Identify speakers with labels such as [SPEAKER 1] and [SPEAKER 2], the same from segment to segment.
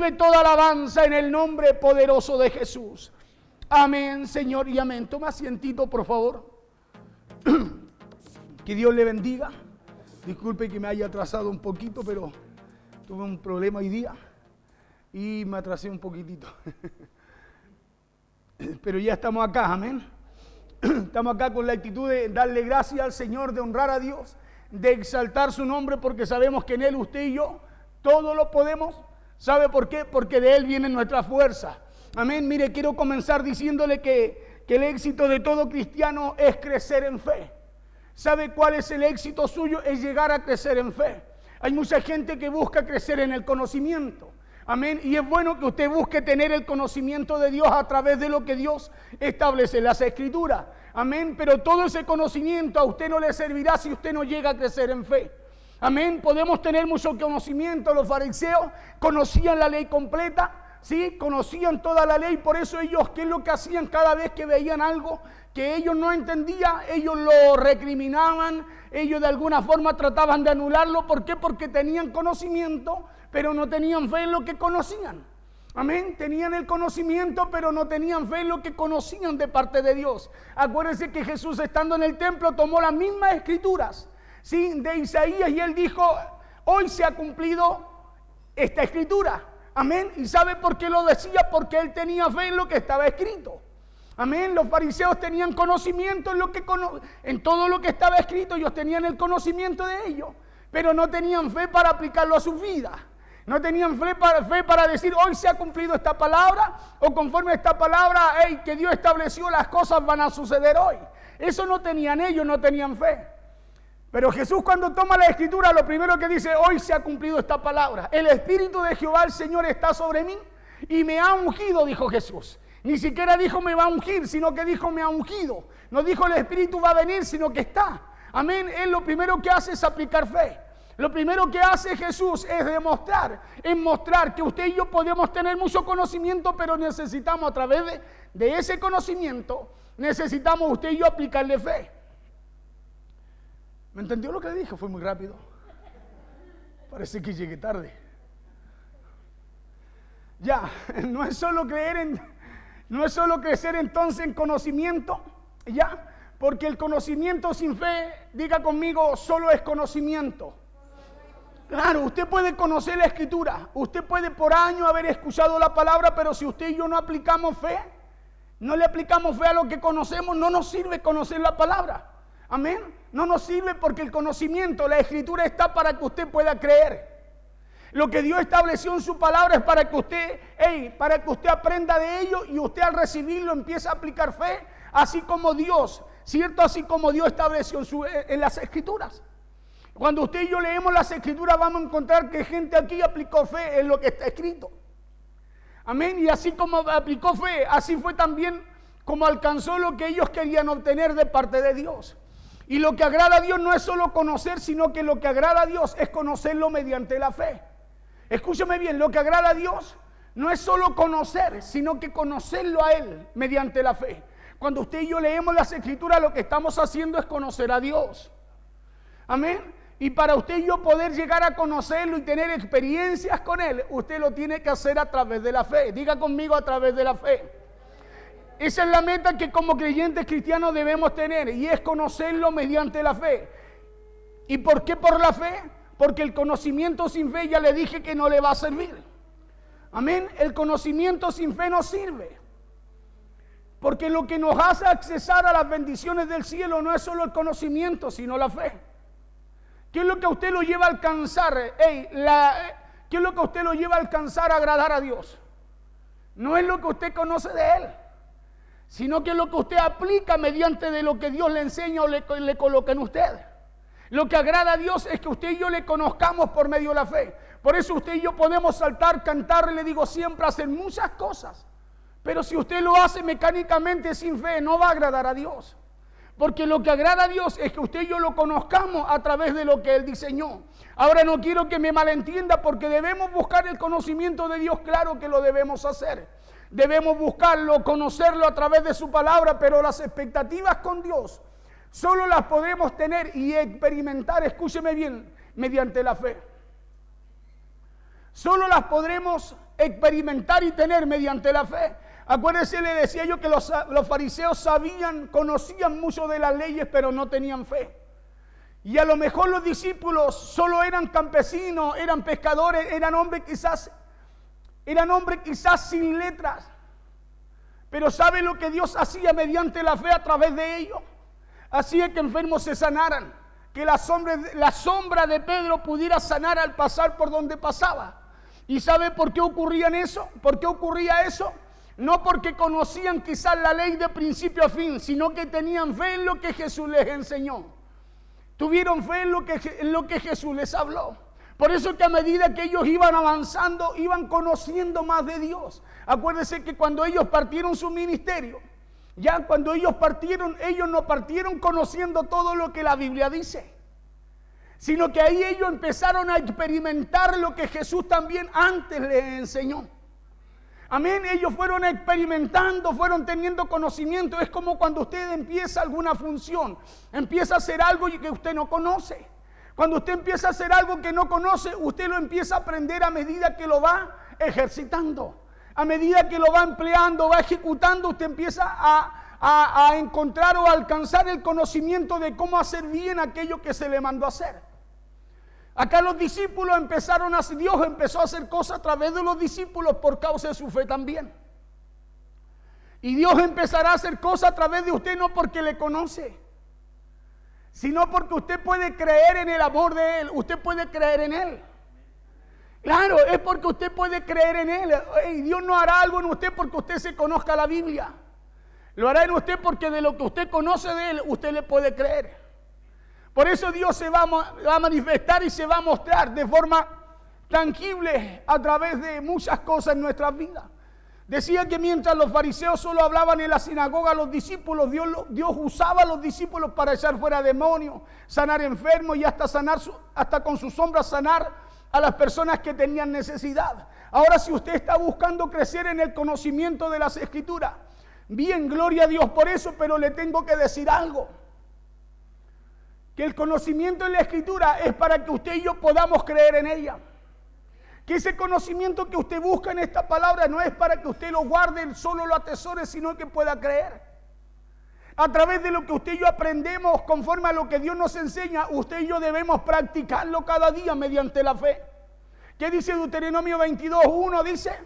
[SPEAKER 1] Toda alabanza en el nombre poderoso de Jesús. Amén, Señor, y amén. Toma asientito, por favor. Que Dios le bendiga. Disculpe que me haya atrasado un poquito, pero tuve un problema hoy día y me atrasé un poquitito. Pero ya estamos acá, amén. Estamos acá con la actitud de darle gracias al Señor, de honrar a Dios, de exaltar su nombre, porque sabemos que en Él, usted y yo, todo lo podemos. ¿Sabe por qué? Porque de Él viene nuestra fuerza. Amén. Mire, quiero comenzar diciéndole que el éxito de todo cristiano es crecer en fe. ¿Sabe cuál es el éxito suyo? Es llegar a crecer en fe. Hay mucha gente que busca crecer en el conocimiento. Amén. Y es bueno que usted busque tener el conocimiento de Dios a través de lo que Dios establece en las Escrituras. Amén. Pero todo ese conocimiento a usted no le servirá si usted no llega a crecer en fe. Amén. Podemos tener mucho conocimiento. Los fariseos conocían la ley completa, ¿sí? Conocían toda la ley. Por eso ellos, ¿qué es lo que hacían cada vez que veían algo que ellos no entendían? Ellos lo recriminaban. Ellos de alguna forma trataban de anularlo. ¿Por qué? Porque tenían conocimiento, pero no tenían fe en lo que conocían. Amén. Tenían el conocimiento, pero no tenían fe en lo que conocían de parte de Dios. Acuérdense que Jesús, estando en el templo, tomó las mismas escrituras, ¿sí?, de Isaías, y él dijo: hoy se ha cumplido esta escritura. Amén. ¿Y sabe por qué lo decía? Porque él tenía fe en lo que estaba escrito. Amén. Los fariseos tenían conocimiento en todo lo que estaba escrito. Ellos tenían el conocimiento de ello, pero no tenían fe para aplicarlo a sus vidas. No tenían fe para decir: hoy se ha cumplido esta palabra, o conforme a esta palabra que Dios estableció, las cosas van a suceder hoy. Eso no tenían ellos, no tenían fe. Pero Jesús, cuando toma la escritura, lo primero que dice: hoy se ha cumplido esta palabra. El Espíritu de Jehová el Señor está sobre mí y me ha ungido, dijo Jesús. Ni siquiera dijo me va a ungir, sino que dijo me ha ungido. No dijo el Espíritu va a venir, sino que está. Amén. Él lo primero que hace es aplicar fe. Lo primero que hace Jesús es mostrar que usted y yo podemos tener mucho conocimiento, pero necesitamos, a través de ese conocimiento, necesitamos usted y yo aplicarle fe. ¿Me entendió lo que dije? Fue muy rápido. Parece que llegué tarde. Ya, no es solo crecer entonces en conocimiento, ya, porque el conocimiento sin fe, diga conmigo, solo es conocimiento. Claro, usted puede conocer la escritura, usted puede por años haber escuchado la palabra, pero si usted y yo no aplicamos fe, no le aplicamos fe a lo que conocemos, no nos sirve conocer la palabra. Amén. No nos sirve, porque el conocimiento, la escritura, está para que usted pueda creer. Lo que Dios estableció en su palabra es para que usted aprenda de ello, y usted al recibirlo empieza a aplicar fe, así como Dios, ¿cierto? Así como Dios estableció en las escrituras. Cuando usted y yo leemos las escrituras, vamos a encontrar que gente aquí aplicó fe en lo que está escrito. Amén. Y así como aplicó fe, así fue también como alcanzó lo que ellos querían obtener de parte de Dios. Y lo que agrada a Dios no es solo conocer, sino que lo que agrada a Dios es conocerlo mediante la fe. Escúcheme bien, lo que agrada a Dios no es solo conocer, sino que conocerlo a Él mediante la fe. Cuando usted y yo leemos las escrituras, lo que estamos haciendo es conocer a Dios. Amén. Y para usted y yo poder llegar a conocerlo y tener experiencias con Él, usted lo tiene que hacer a través de la fe. Diga conmigo: a través de la fe. Esa es la meta que como creyentes cristianos debemos tener, y es conocerlo mediante la fe. ¿Y por qué por la fe? Porque el conocimiento sin fe, ya le dije que no le va a servir. Amén. El conocimiento sin fe no sirve. Porque lo que nos hace accesar a las bendiciones del cielo no es solo el conocimiento, sino la fe. ¿Qué es lo que a usted lo lleva a alcanzar? ¿Qué es lo que a usted lo lleva a alcanzar a agradar a Dios? No es lo que usted conoce de Él, sino que es lo que usted aplica mediante de lo que Dios le enseña o le coloca en usted. Lo que agrada a Dios es que usted y yo le conozcamos por medio de la fe. Por eso usted y yo podemos saltar, cantar, le digo siempre, hacer muchas cosas. Pero si usted lo hace mecánicamente sin fe, no va a agradar a Dios. Porque lo que agrada a Dios es que usted y yo lo conozcamos a través de lo que Él diseñó. Ahora, no quiero que me malentienda, porque debemos buscar el conocimiento de Dios, claro que lo debemos hacer. Debemos buscarlo, conocerlo a través de su palabra, pero las expectativas con Dios solo las podemos tener y experimentar, escúcheme bien, mediante la fe. Solo las podremos experimentar y tener mediante la fe. Acuérdense, le decía yo que los fariseos conocían mucho de las leyes, pero no tenían fe. Y a lo mejor los discípulos solo eran campesinos, eran pescadores, eran hombres quizás sin letras. Pero ¿sabe lo que Dios hacía mediante la fe a través de ellos? Hacía que enfermos se sanaran, que la sombra de Pedro pudiera sanar al pasar por donde pasaba. ¿Y sabe por qué ocurría eso? ¿Por qué ocurría eso? No porque conocían quizás la ley de principio a fin, sino que tenían fe en lo que Jesús les enseñó. Tuvieron fe en lo que Jesús les habló. Por eso que a medida que ellos iban avanzando, iban conociendo más de Dios. Acuérdense que cuando ellos partieron su ministerio, ya cuando ellos no partieron conociendo todo lo que la Biblia dice, sino que ahí ellos empezaron a experimentar lo que Jesús también antes les enseñó. Amén, ellos fueron experimentando, fueron teniendo conocimiento. Es como cuando usted empieza alguna función, empieza a hacer algo que usted no conoce. Cuando usted empieza a hacer algo que no conoce, usted lo empieza a aprender a medida que lo va ejercitando. A medida que lo va empleando, va ejecutando, usted empieza a encontrar o a alcanzar el conocimiento de cómo hacer bien aquello que se le mandó a hacer. Acá los discípulos Dios empezó a hacer cosas a través de los discípulos por causa de su fe también. Y Dios empezará a hacer cosas a través de usted no porque le conoce, sino porque usted puede creer en el amor de Él, usted puede creer en Él. Claro, es porque usted puede creer en Él. Dios no hará algo en usted porque usted se conozca la Biblia. Lo hará en usted porque de lo que usted conoce de Él, usted le puede creer. Por eso Dios se va a manifestar y se va a mostrar de forma tangible a través de muchas cosas en nuestras vidas. Decía que mientras los fariseos solo hablaban en la sinagoga, los discípulos, Dios usaba a los discípulos para echar fuera demonios, sanar enfermos y hasta con sus sombras sanar a las personas que tenían necesidad. Ahora, si usted está buscando crecer en el conocimiento de las Escrituras, bien, gloria a Dios por eso, pero le tengo que decir algo. Que el conocimiento de la Escritura es para que usted y yo podamos creer en ella. Que ese conocimiento que usted busca en esta palabra no es para que usted lo guarde, solo lo atesore, sino que pueda creer. A través de lo que usted y yo aprendemos conforme a lo que Dios nos enseña, usted y yo debemos practicarlo cada día mediante la fe. ¿Qué dice Deuteronomio 22:1? Dice,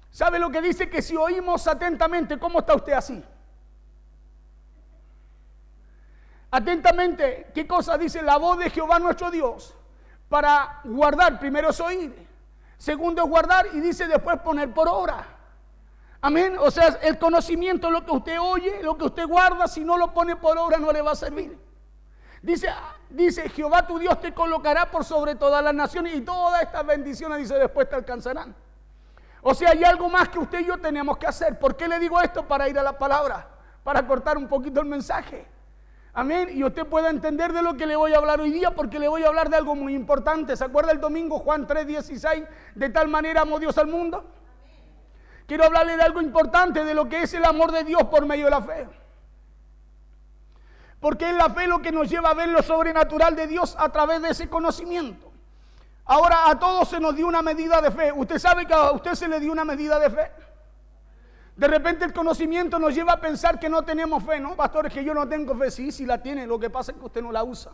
[SPEAKER 1] ¿sabe lo que dice? Que si oímos atentamente, ¿cómo está usted así? Atentamente, ¿qué cosa dice? La voz de Jehová nuestro Dios. Para guardar, primero es oír, segundo es guardar y dice después poner por obra. Amén. O sea, el conocimiento, lo que usted oye, lo que usted guarda, si no lo pone por obra no le va a servir. Dice Jehová tu Dios te colocará por sobre todas las naciones y todas estas bendiciones, dice, después te alcanzarán. O sea, hay algo más que usted y yo tenemos que hacer. ¿Por qué le digo esto? Para ir a la palabra, para cortar un poquito el mensaje. Amén, y usted pueda entender de lo que le voy a hablar hoy día, porque le voy a hablar de algo muy importante. ¿Se acuerda el domingo Juan 3:16? De tal manera amó Dios al mundo. Quiero hablarle de algo importante, de lo que es el amor de Dios por medio de la fe. Porque es la fe lo que nos lleva a ver lo sobrenatural de Dios a través de ese conocimiento. Ahora a todos se nos dio una medida de fe. Usted sabe que a usted se le dio una medida de fe. De repente el conocimiento nos lleva a pensar que no tenemos fe, ¿no? Pastor, es que yo no tengo fe. Sí la tiene, lo que pasa es que usted no la usa.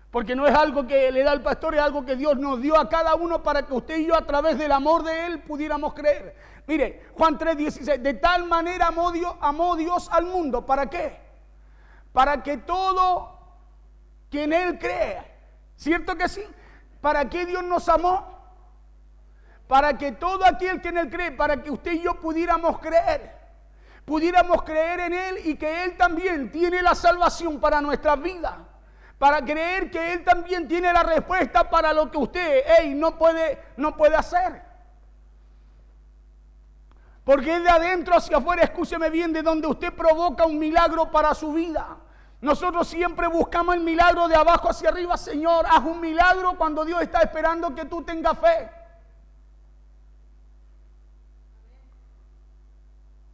[SPEAKER 1] Porque no es algo que le da el pastor, es algo que Dios nos dio a cada uno para que usted y yo a través del amor de Él pudiéramos creer. Mire, Juan 3:16, de tal manera amó Dios al mundo. ¿Para qué? Para que todo quien Él cree, ¿cierto que sí? ¿Para qué Dios nos amó? Para que todo aquel que en Él cree, para que usted y yo pudiéramos creer en Él y que Él también tiene la salvación para nuestras vidas, para creer que Él también tiene la respuesta para lo que usted no puede hacer. Porque es de adentro hacia afuera, escúcheme bien, de donde usted provoca un milagro para su vida. Nosotros siempre buscamos el milagro de abajo hacia arriba. Señor, haz un milagro cuando Dios está esperando que tú tengas fe.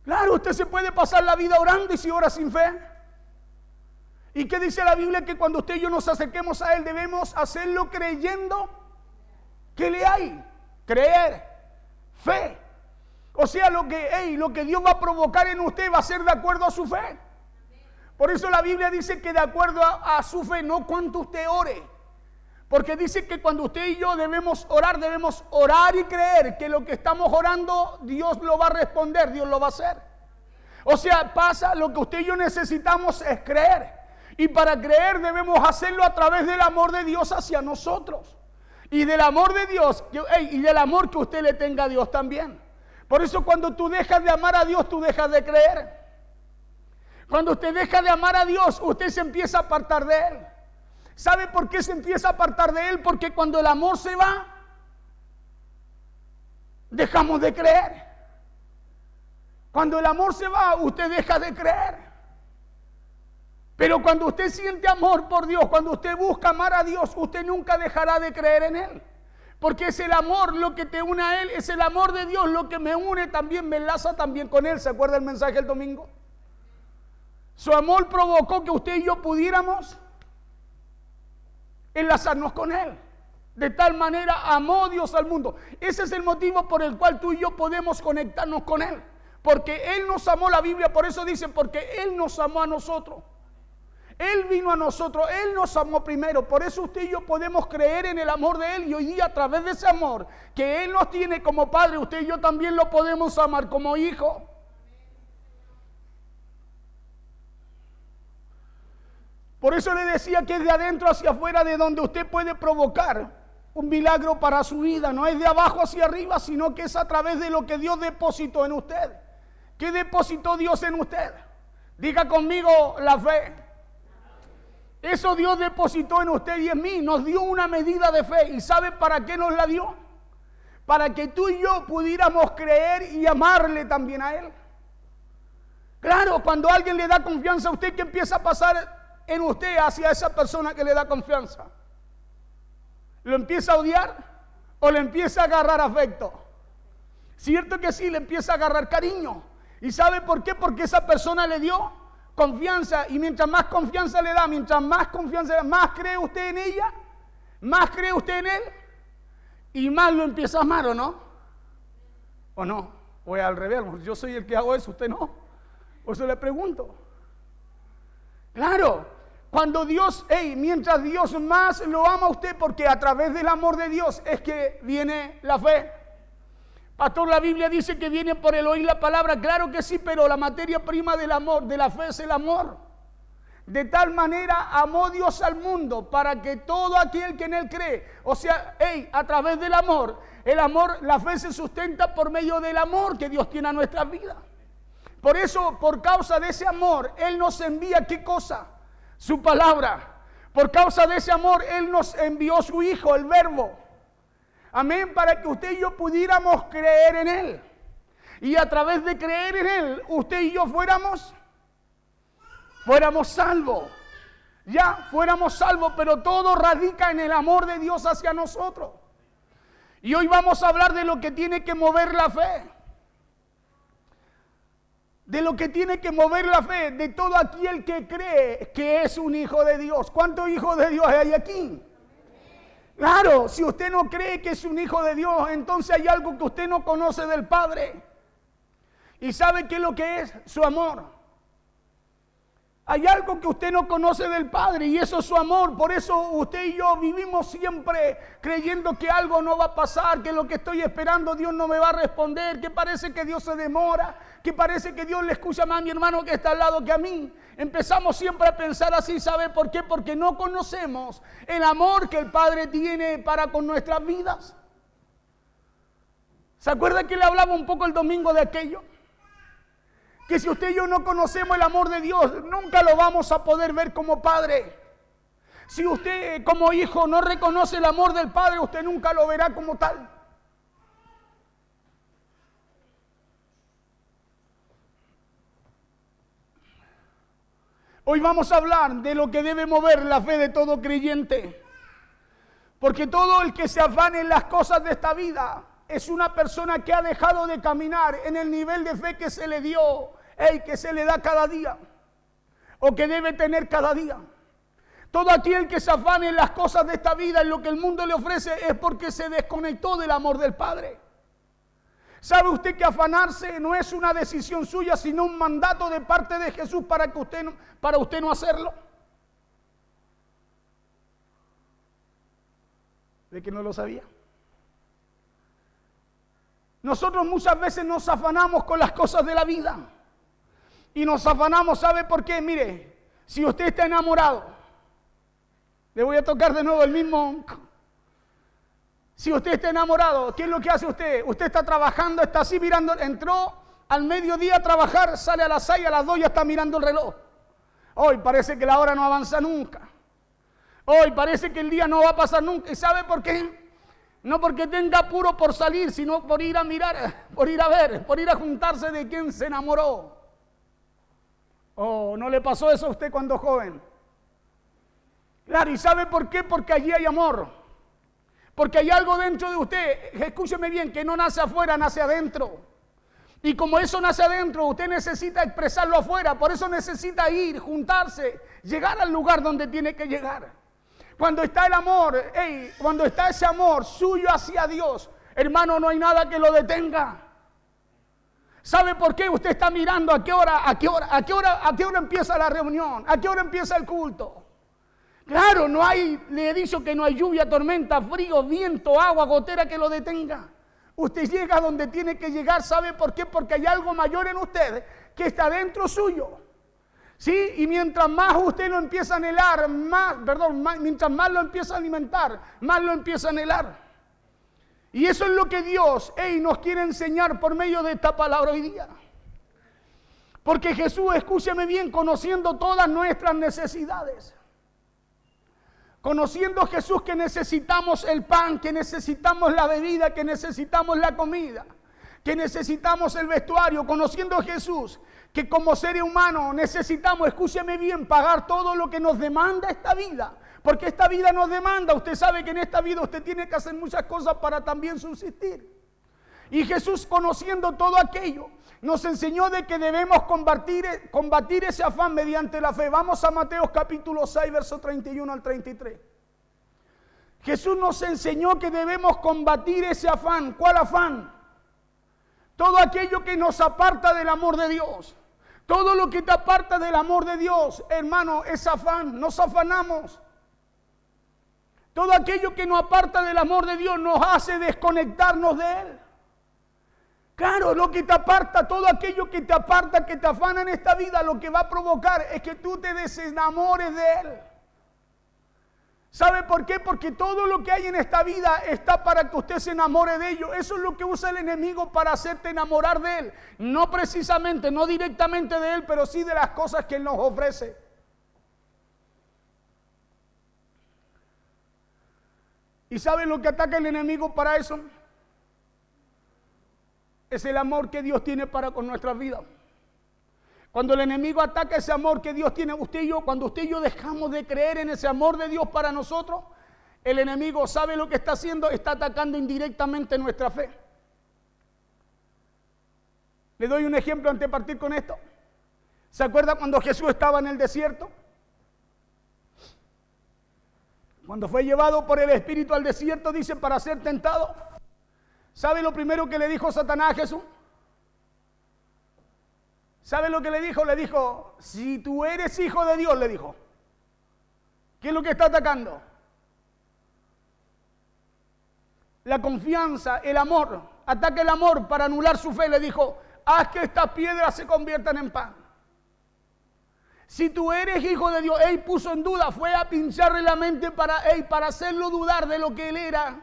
[SPEAKER 1] Claro, usted se puede pasar la vida orando y si ora sin fe. ¿Y qué dice la Biblia? Que cuando usted y yo nos acerquemos a Él debemos hacerlo creyendo que le hay. Creer. fe. O sea, lo que Dios va a provocar en usted va a ser de acuerdo a su fe. Por eso la Biblia dice que de acuerdo a su fe, no cuanto usted ore. Porque dice que cuando usted y yo debemos orar y creer que lo que estamos orando, Dios lo va a responder, Dios lo va a hacer. O sea, lo que usted y yo necesitamos es creer. Y para creer debemos hacerlo a través del amor de Dios hacia nosotros. Y del amor de Dios, y del amor que usted le tenga a Dios también. Por eso cuando tú dejas de amar a Dios, tú dejas de creer. Cuando usted deja de amar a Dios, usted se empieza a apartar de Él. ¿Sabe por qué se empieza a apartar de Él? Porque cuando el amor se va, dejamos de creer. Cuando el amor se va, usted deja de creer. Pero cuando usted siente amor por Dios, cuando usted busca amar a Dios, usted nunca dejará de creer en Él. Porque es el amor lo que te une a Él, es el amor de Dios lo que me une también, me enlaza también con Él. ¿Se acuerda el mensaje del domingo? Su amor provocó que usted y yo pudiéramos enlazarnos con Él. De tal manera amó Dios al mundo. Ese es el motivo por el cual tú y yo podemos conectarnos con Él. Porque Él nos amó, la Biblia por eso dice, porque Él nos amó a nosotros. Él vino a nosotros, Él nos amó primero. Por eso usted y yo podemos creer en el amor de Él. Y hoy día a través de ese amor que Él nos tiene como Padre, usted y yo también lo podemos amar como hijo. Por eso le decía que es de adentro hacia afuera de donde usted puede provocar un milagro para su vida. No es de abajo hacia arriba, sino que es a través de lo que Dios depositó en usted. ¿Qué depositó Dios en usted? Diga conmigo la fe. Eso Dios depositó en usted y en mí. Nos dio una medida de fe. ¿Y sabe para qué nos la dio? Para que tú y yo pudiéramos creer y amarle también a Él. Claro, cuando alguien le da confianza a usted, ¿qué empieza a pasar en usted hacia esa persona que le da confianza? ¿Lo empieza a odiar o le empieza a agarrar afecto? Cierto que sí, le empieza a agarrar cariño. ¿Y sabe por qué? Porque esa persona le dio confianza, y mientras más confianza le da, mientras más confianza le da, más cree usted en ella, más cree usted en Él, y más lo empieza a amar, ¿o no? ¿O no? O es al revés, yo soy el que hago eso, usted no. Por eso le pregunto. Claro, cuando Dios, mientras Dios más lo ama a usted, porque a través del amor de Dios es que viene la fe. Pastor, la Biblia dice que viene por el oír la palabra. Claro que sí, pero la materia prima del amor, de la fe, es el amor. De tal manera amó Dios al mundo para que todo aquel que en Él cree, o sea, a través del amor, la fe se sustenta por medio del amor que Dios tiene a nuestras vidas. Por eso, por causa de ese amor, Él nos envía, ¿qué cosa? Su palabra. Por causa de ese amor, Él nos envió su Hijo, el Verbo. Amén, para que usted y yo pudiéramos creer en Él. Y a través de creer en Él, usted y yo fuéramos salvos. Ya, fuéramos salvos, pero todo radica en el amor de Dios hacia nosotros. Y hoy vamos a hablar de lo que tiene que mover la fe. De lo que tiene que mover la fe de todo aquel que cree que es un hijo de Dios. ¿Cuántos hijos de Dios hay aquí? Claro, si usted no cree que es un hijo de Dios, entonces hay algo que usted no conoce del Padre. ¿Y sabe qué es lo que es? Su amor. Hay algo que usted no conoce del Padre y eso es su amor. Por eso usted y yo vivimos siempre creyendo que algo no va a pasar, que lo que estoy esperando Dios no me va a responder, que parece que Dios se demora, que parece que Dios le escucha más a mi hermano que está al lado que a mí. Empezamos siempre a pensar así, ¿sabe por qué? Porque no conocemos el amor que el Padre tiene para con nuestras vidas. ¿Se acuerda que le hablaba un poco el domingo de aquello? Que si usted y yo no conocemos el amor de Dios, nunca lo vamos a poder ver como Padre. Si usted como hijo no reconoce el amor del Padre, usted nunca lo verá como tal. Hoy vamos a hablar de lo que debe mover la fe de todo creyente. Porque todo el que se afane en las cosas de esta vida es una persona que ha dejado de caminar en el nivel de fe que se le dio, que se le da cada día, o que debe tener cada día. Todo aquel que se afane en las cosas de esta vida, en lo que el mundo le ofrece, es porque se desconectó del amor del Padre. ¿Sabe usted que afanarse no es una decisión suya, sino un mandato de parte de Jesús para usted no hacerlo? ¿De que no lo sabía? Nosotros muchas veces nos afanamos con las cosas de la vida. Y nos afanamos, ¿sabe por qué? Mire, si usted está enamorado, le voy a tocar de nuevo el mismo. Si usted está enamorado, ¿qué es lo que hace usted? Usted está trabajando, está así mirando, entró al mediodía a trabajar, sale a las 6, a las 2 ya está mirando el reloj. Hoy parece que la hora no avanza nunca. Hoy parece que el día no va a pasar nunca. ¿Y sabe por qué? No porque tenga apuro por salir, sino por ir a mirar, por ir a ver, por ir a juntarse de quien se enamoró. Oh, ¿no le pasó eso a usted cuando joven? Claro, ¿y sabe por qué? Porque allí hay amor. Porque hay algo dentro de usted, escúcheme bien, que no nace afuera, nace adentro. Y como eso nace adentro, usted necesita expresarlo afuera. Por eso necesita ir, juntarse, llegar al lugar donde tiene que llegar. Cuando está el amor, cuando está ese amor suyo hacia Dios, hermano, no hay nada que lo detenga. ¿Sabe por qué? Usted está mirando a qué hora empieza la reunión, a qué hora empieza el culto. Claro, le he dicho que no hay lluvia, tormenta, frío, viento, agua, gotera que lo detenga. Usted llega donde tiene que llegar, ¿sabe por qué? Porque hay algo mayor en usted que está dentro suyo. ¿Sí? Y mientras más usted lo empieza a anhelar, mientras más lo empieza a alimentar, más lo empieza a anhelar. Y eso es lo que Dios nos quiere enseñar por medio de esta palabra hoy día. Porque Jesús, escúcheme bien, conociendo todas nuestras necesidades. Conociendo Jesús que necesitamos el pan, que necesitamos la bebida, que necesitamos la comida, que necesitamos el vestuario. Conociendo Jesús que como seres humanos necesitamos, escúcheme bien, pagar todo lo que nos demanda esta vida. Porque esta vida nos demanda. Usted sabe que en esta vida usted tiene que hacer muchas cosas para también subsistir. Y Jesús, conociendo todo aquello, nos enseñó de que debemos combatir ese afán mediante la fe. Vamos a Mateo capítulo 6, verso 31 al 33. Jesús nos enseñó que debemos combatir ese afán. ¿Cuál afán? Todo aquello que nos aparta del amor de Dios. Todo lo que te aparta del amor de Dios, hermano, es afán. Nos afanamos. Todo aquello que nos aparta del amor de Dios nos hace desconectarnos de Él. Claro, lo que te aparta, todo aquello que te aparta, que te afana en esta vida, lo que va a provocar es que tú te desenamores de Él. ¿Sabe por qué? Porque todo lo que hay en esta vida está para que usted se enamore de ello. Eso es lo que usa el enemigo para hacerte enamorar de Él. No precisamente, no directamente de Él, pero sí de las cosas que Él nos ofrece. ¿Y sabe lo que ataca el enemigo para eso? Es el amor que Dios tiene para con nuestras vidas. Cuando el enemigo ataca ese amor que Dios tiene, cuando usted y yo dejamos de creer en ese amor de Dios para nosotros, el enemigo, ¿sabe lo que está haciendo? Está atacando indirectamente nuestra fe. Le doy un ejemplo antes de partir con esto. ¿Se acuerda cuando Jesús estaba en el desierto? Cuando fue llevado por el Espíritu al desierto, dice, para ser tentado. ¿Sabe lo primero que le dijo Satanás a Jesús? ¿Sabe lo que le dijo? Le dijo, si tú eres hijo de Dios, le dijo. ¿Qué es lo que está atacando? La confianza, el amor. Ataca el amor para anular su fe. Le dijo, haz que estas piedras se conviertan en pan. Si tú eres hijo de Dios, Él puso en duda, fue a pincharle la mente para hacerlo dudar de lo que Él era.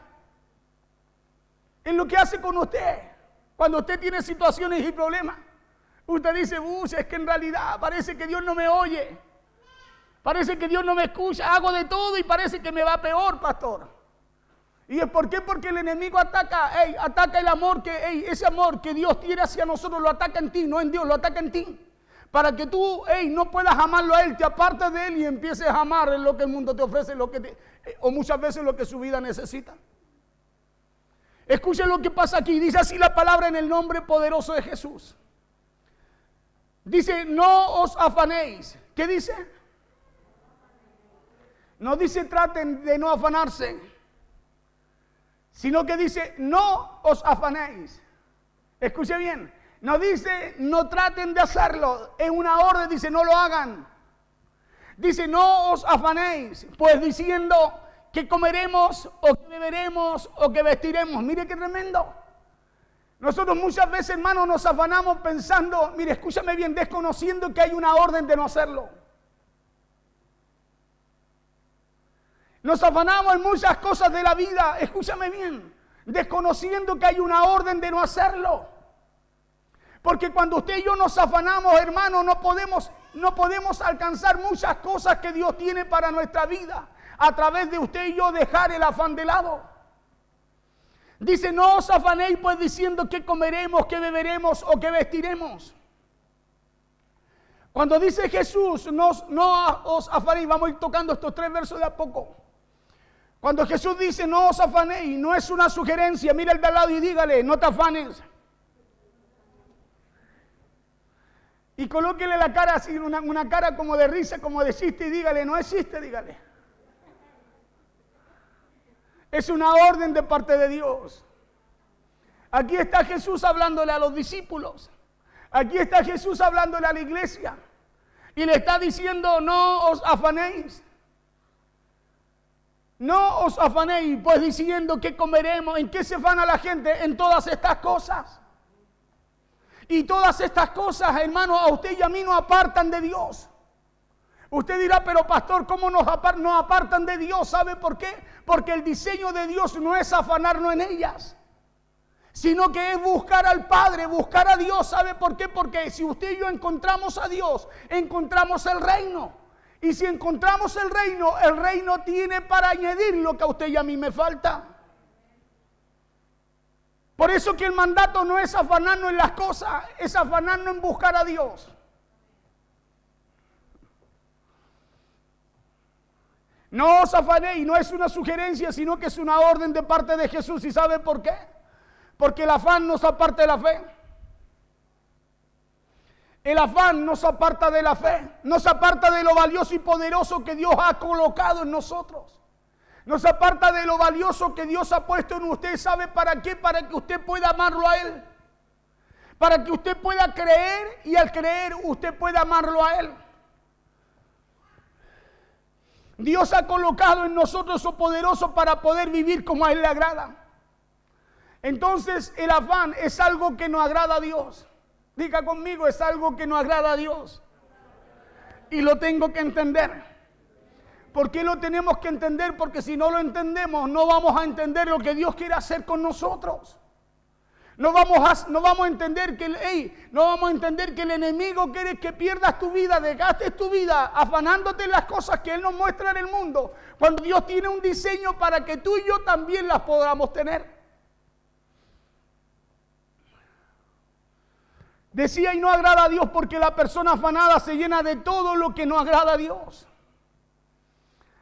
[SPEAKER 1] Es lo que hace con usted. Cuando usted tiene situaciones y problemas, usted dice, es que en realidad parece que Dios no me oye. Parece que Dios no me escucha. Hago de todo y parece que me va peor, pastor. ¿Y es por qué? Porque el enemigo ataca el amor, ese amor que Dios tiene hacia nosotros, lo ataca en ti, no en Dios, lo ataca en ti. Para que tú no puedas amarlo a Él, te apartes de Él y empieces a amar lo que el mundo te ofrece, o muchas veces lo que su vida necesita. Escuchen lo que pasa aquí. Dice así la palabra en el nombre poderoso de Jesús. Dice, no os afanéis. ¿Qué dice? No dice traten de no afanarse, sino que dice, no os afanéis. Escuche bien, no dice no traten de hacerlo, es una orden, dice no lo hagan. Dice no os afanéis, pues diciendo que comeremos o que beberemos o que vestiremos. Mire qué tremendo. Nosotros muchas veces, hermanos, nos afanamos pensando, mire, escúchame bien, desconociendo que hay una orden de no hacerlo. Nos afanamos en muchas cosas de la vida, escúchame bien, desconociendo que hay una orden de no hacerlo. Porque cuando usted y yo nos afanamos, hermano, no podemos alcanzar muchas cosas que Dios tiene para nuestra vida. A través de usted y yo dejar el afán de lado. Dice, no os afanéis pues diciendo que comeremos, que beberemos o que vestiremos. Cuando dice Jesús, no os afanéis, vamos a ir tocando estos 3 versos de a poco. Cuando Jesús dice, no os afanéis, no es una sugerencia. Mira el de al lado y dígale, no te afanes. Y colóquele la cara así, una cara como de risa, como de chiste, y dígale, no existe, dígale. Es una orden de parte de Dios. Aquí está Jesús hablándole a los discípulos. Aquí está Jesús hablándole a la iglesia. Y le está diciendo, no os afanéis. No os afanéis, pues diciendo que comeremos. ¿En qué se afana la gente? En todas estas cosas. Y todas estas cosas, hermano, a usted y a mí nos apartan de Dios. Usted dirá, pero pastor, ¿cómo nos apartan de Dios? ¿Sabe por qué? Porque el diseño de Dios no es afanarnos en ellas, sino que es buscar al Padre, buscar a Dios. ¿Sabe por qué? Porque si usted y yo encontramos a Dios, encontramos el reino. Y si encontramos el reino tiene para añadir lo que a usted y a mí me falta. Por eso que el mandato no es afanarnos en las cosas, es afanarnos en buscar a Dios. No os afanéis, no es una sugerencia, sino que es una orden de parte de Jesús. ¿Y sabe por qué? Porque el afán nos aparta de la fe. El afán nos aparta de la fe, nos aparta de lo valioso y poderoso que Dios ha colocado en nosotros. Nos aparta de lo valioso que Dios ha puesto en usted. ¿Sabe para qué? Para que usted pueda amarlo a Él. Para que usted pueda creer y al creer usted pueda amarlo a Él. Dios ha colocado en nosotros eso poderoso para poder vivir como a Él le agrada. Entonces el afán es algo que nos agrada a Dios. Diga conmigo, es algo que nos agrada a Dios. Y lo tengo que entender. ¿Por qué lo tenemos que entender? Porque si no lo entendemos, no vamos a entender lo que Dios quiere hacer con nosotros. No vamos a entender que el enemigo quiere que pierdas tu vida, desgastes tu vida, afanándote en las cosas que Él nos muestra en el mundo, cuando Dios tiene un diseño para que tú y yo también las podamos tener. Decía, y no agrada a Dios porque la persona afanada se llena de todo lo que no agrada a Dios.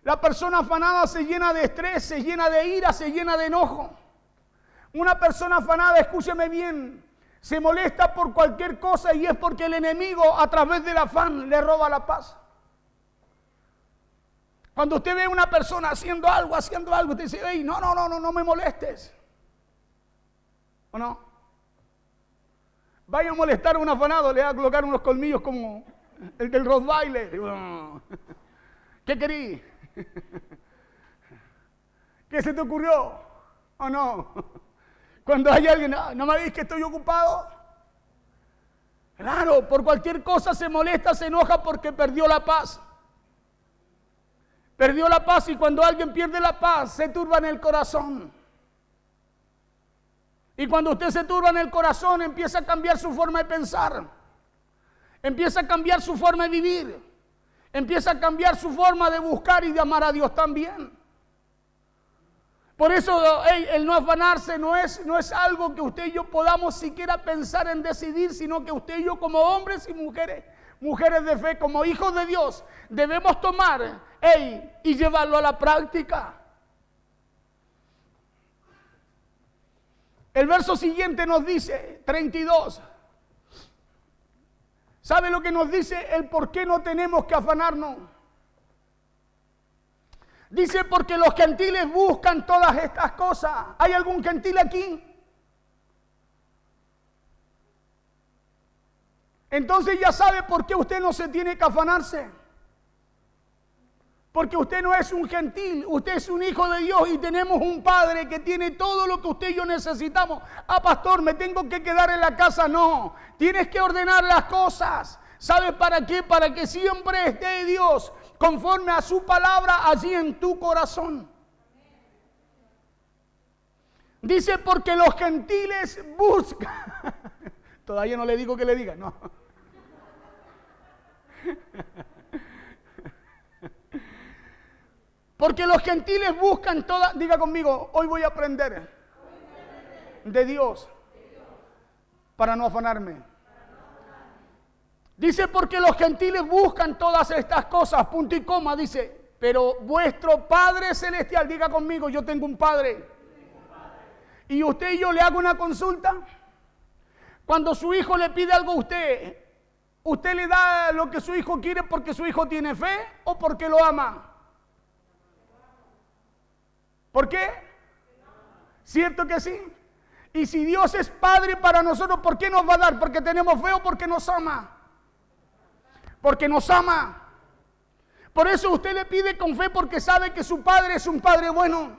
[SPEAKER 1] La persona afanada se llena de estrés, se llena de ira, se llena de enojo. Una persona afanada, escúcheme bien, se molesta por cualquier cosa y es porque el enemigo a través del afán le roba la paz. Cuando usted ve a una persona haciendo algo, usted dice, hey, no me molestes. ¿O no? Vaya a molestar a un afanado, le va a colocar unos colmillos como el del Rottweiler. ¿Qué querí? ¿Qué se te ocurrió? ¿O no? Cuando hay alguien, ¿no me dices que estoy ocupado? Claro, por cualquier cosa se molesta, se enoja porque perdió la paz. Perdió la paz y cuando alguien pierde la paz, se turba en el corazón. Y cuando usted se turba en el corazón, empieza a cambiar su forma de pensar. Empieza a cambiar su forma de vivir. Empieza a cambiar su forma de buscar y de amar a Dios también. Por eso el no afanarse no es algo que usted y yo podamos siquiera pensar en decidir, sino que usted y yo como hombres y mujeres de fe, como hijos de Dios, debemos tomar y llevarlo a la práctica. El verso siguiente nos dice, 32. ¿Sabe lo que nos dice? El por qué no tenemos que afanarnos. Dice, porque los gentiles buscan todas estas cosas. ¿Hay algún gentil aquí? Entonces ya sabe por qué usted no se tiene que afanarse. Porque usted no es un gentil, usted es un hijo de Dios y tenemos un Padre que tiene todo lo que usted y yo necesitamos. Ah, pastor, me tengo que quedar en la casa. No, tienes que ordenar las cosas. ¿Sabes para qué? Para que siempre esté Dios conforme a su palabra allí en tu corazón. Dice, porque los gentiles buscan. Todavía no le digo que le diga, no. Porque los gentiles buscan toda, diga conmigo, hoy voy a aprender de Dios para no afanarme. Dice, porque los gentiles buscan todas estas cosas, punto y coma, dice, pero vuestro Padre Celestial, diga conmigo, yo tengo un Padre. Y usted y yo le hago una consulta. Cuando su hijo le pide algo a ¿usted le da lo que su hijo quiere porque su hijo tiene fe o porque lo ama? ¿Por qué? ¿Cierto que sí? Y si Dios es Padre para nosotros, ¿por qué nos va a dar? ¿Porque tenemos fe o porque nos ama? Porque nos ama. Por eso usted le pide con fe porque sabe que su Padre es un Padre bueno.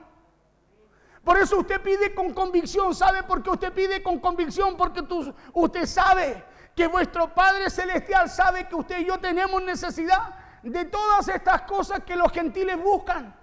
[SPEAKER 1] Por eso usted pide con convicción. ¿Sabe por qué usted pide con convicción? Porque usted sabe que vuestro Padre Celestial sabe que usted y yo tenemos necesidad de todas estas cosas que los gentiles buscan.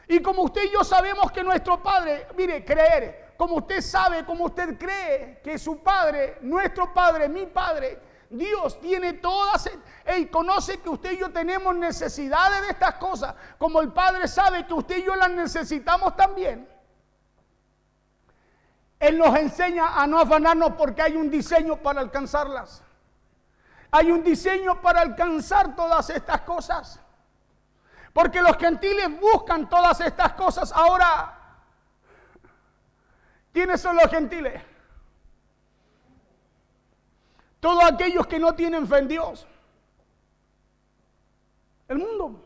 [SPEAKER 1] Y como usted y yo sabemos que nuestro Padre, mire, creer, como usted sabe, como usted cree que su Padre, nuestro Padre, mi Padre, Dios tiene todas, Él conoce que usted y yo tenemos necesidades de estas cosas, como el Padre sabe que usted y yo las necesitamos también. Él nos enseña a no afanarnos porque hay un diseño para alcanzarlas. Hay un diseño para alcanzar todas estas cosas. Porque los gentiles buscan todas estas cosas. Ahora, ¿quiénes son los gentiles? Todos aquellos que no tienen fe en Dios. El mundo.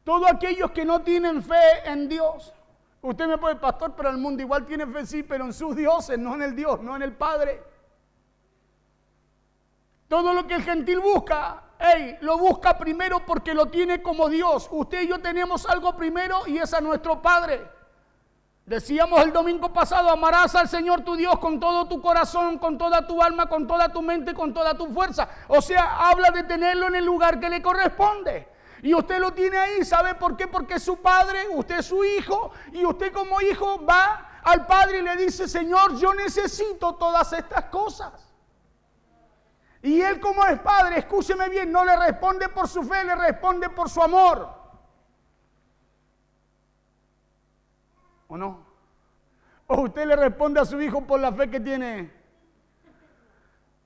[SPEAKER 1] Todos aquellos que no tienen fe en Dios. Usted me puede, pastor, pero el mundo igual tiene fe, sí, pero en sus dioses, no en el Dios, no en el Padre. Todo lo que el gentil busca, lo busca primero porque lo tiene como Dios. Usted y yo tenemos algo primero y es a nuestro Padre. Decíamos el domingo pasado, amarás al Señor tu Dios con todo tu corazón, con toda tu alma, con toda tu mente, con toda tu fuerza. O sea, habla de tenerlo en el lugar que le corresponde. Y usted lo tiene ahí, ¿sabe por qué? Porque es su Padre, usted es su hijo, y usted como hijo va al Padre y le dice, Señor, yo necesito todas estas cosas. Y Él como es Padre, escúcheme bien, no le responde por su fe, le responde por su amor. ¿O no? ¿O usted le responde a su hijo por la fe que tiene?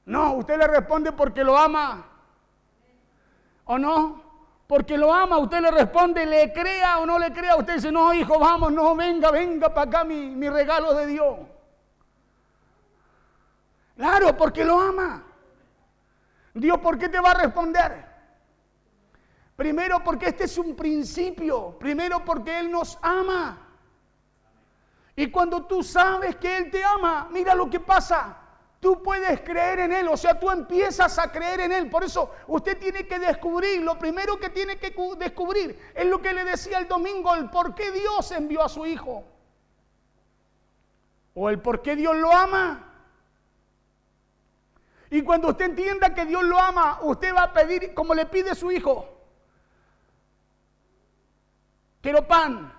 [SPEAKER 1] No, usted le responde porque lo ama. ¿O no? Porque lo ama, usted le responde, le crea o no le crea. Usted dice, no hijo, vamos, no, venga para acá mi regalo de Dios. Claro, porque lo ama. Dios, ¿por qué te va a responder? Primero, porque este es un principio. Primero, porque Él nos ama. Y cuando tú sabes que Él te ama, mira lo que pasa. Tú puedes creer en Él, o sea, tú empiezas a creer en Él. Por eso usted tiene que descubrir, lo primero que tiene que descubrir es lo que le decía el domingo, el por qué Dios envió a su Hijo. O el por qué Dios lo ama. Y cuando usted entienda que Dios lo ama, usted va a pedir como le pide su hijo. Quiero pan.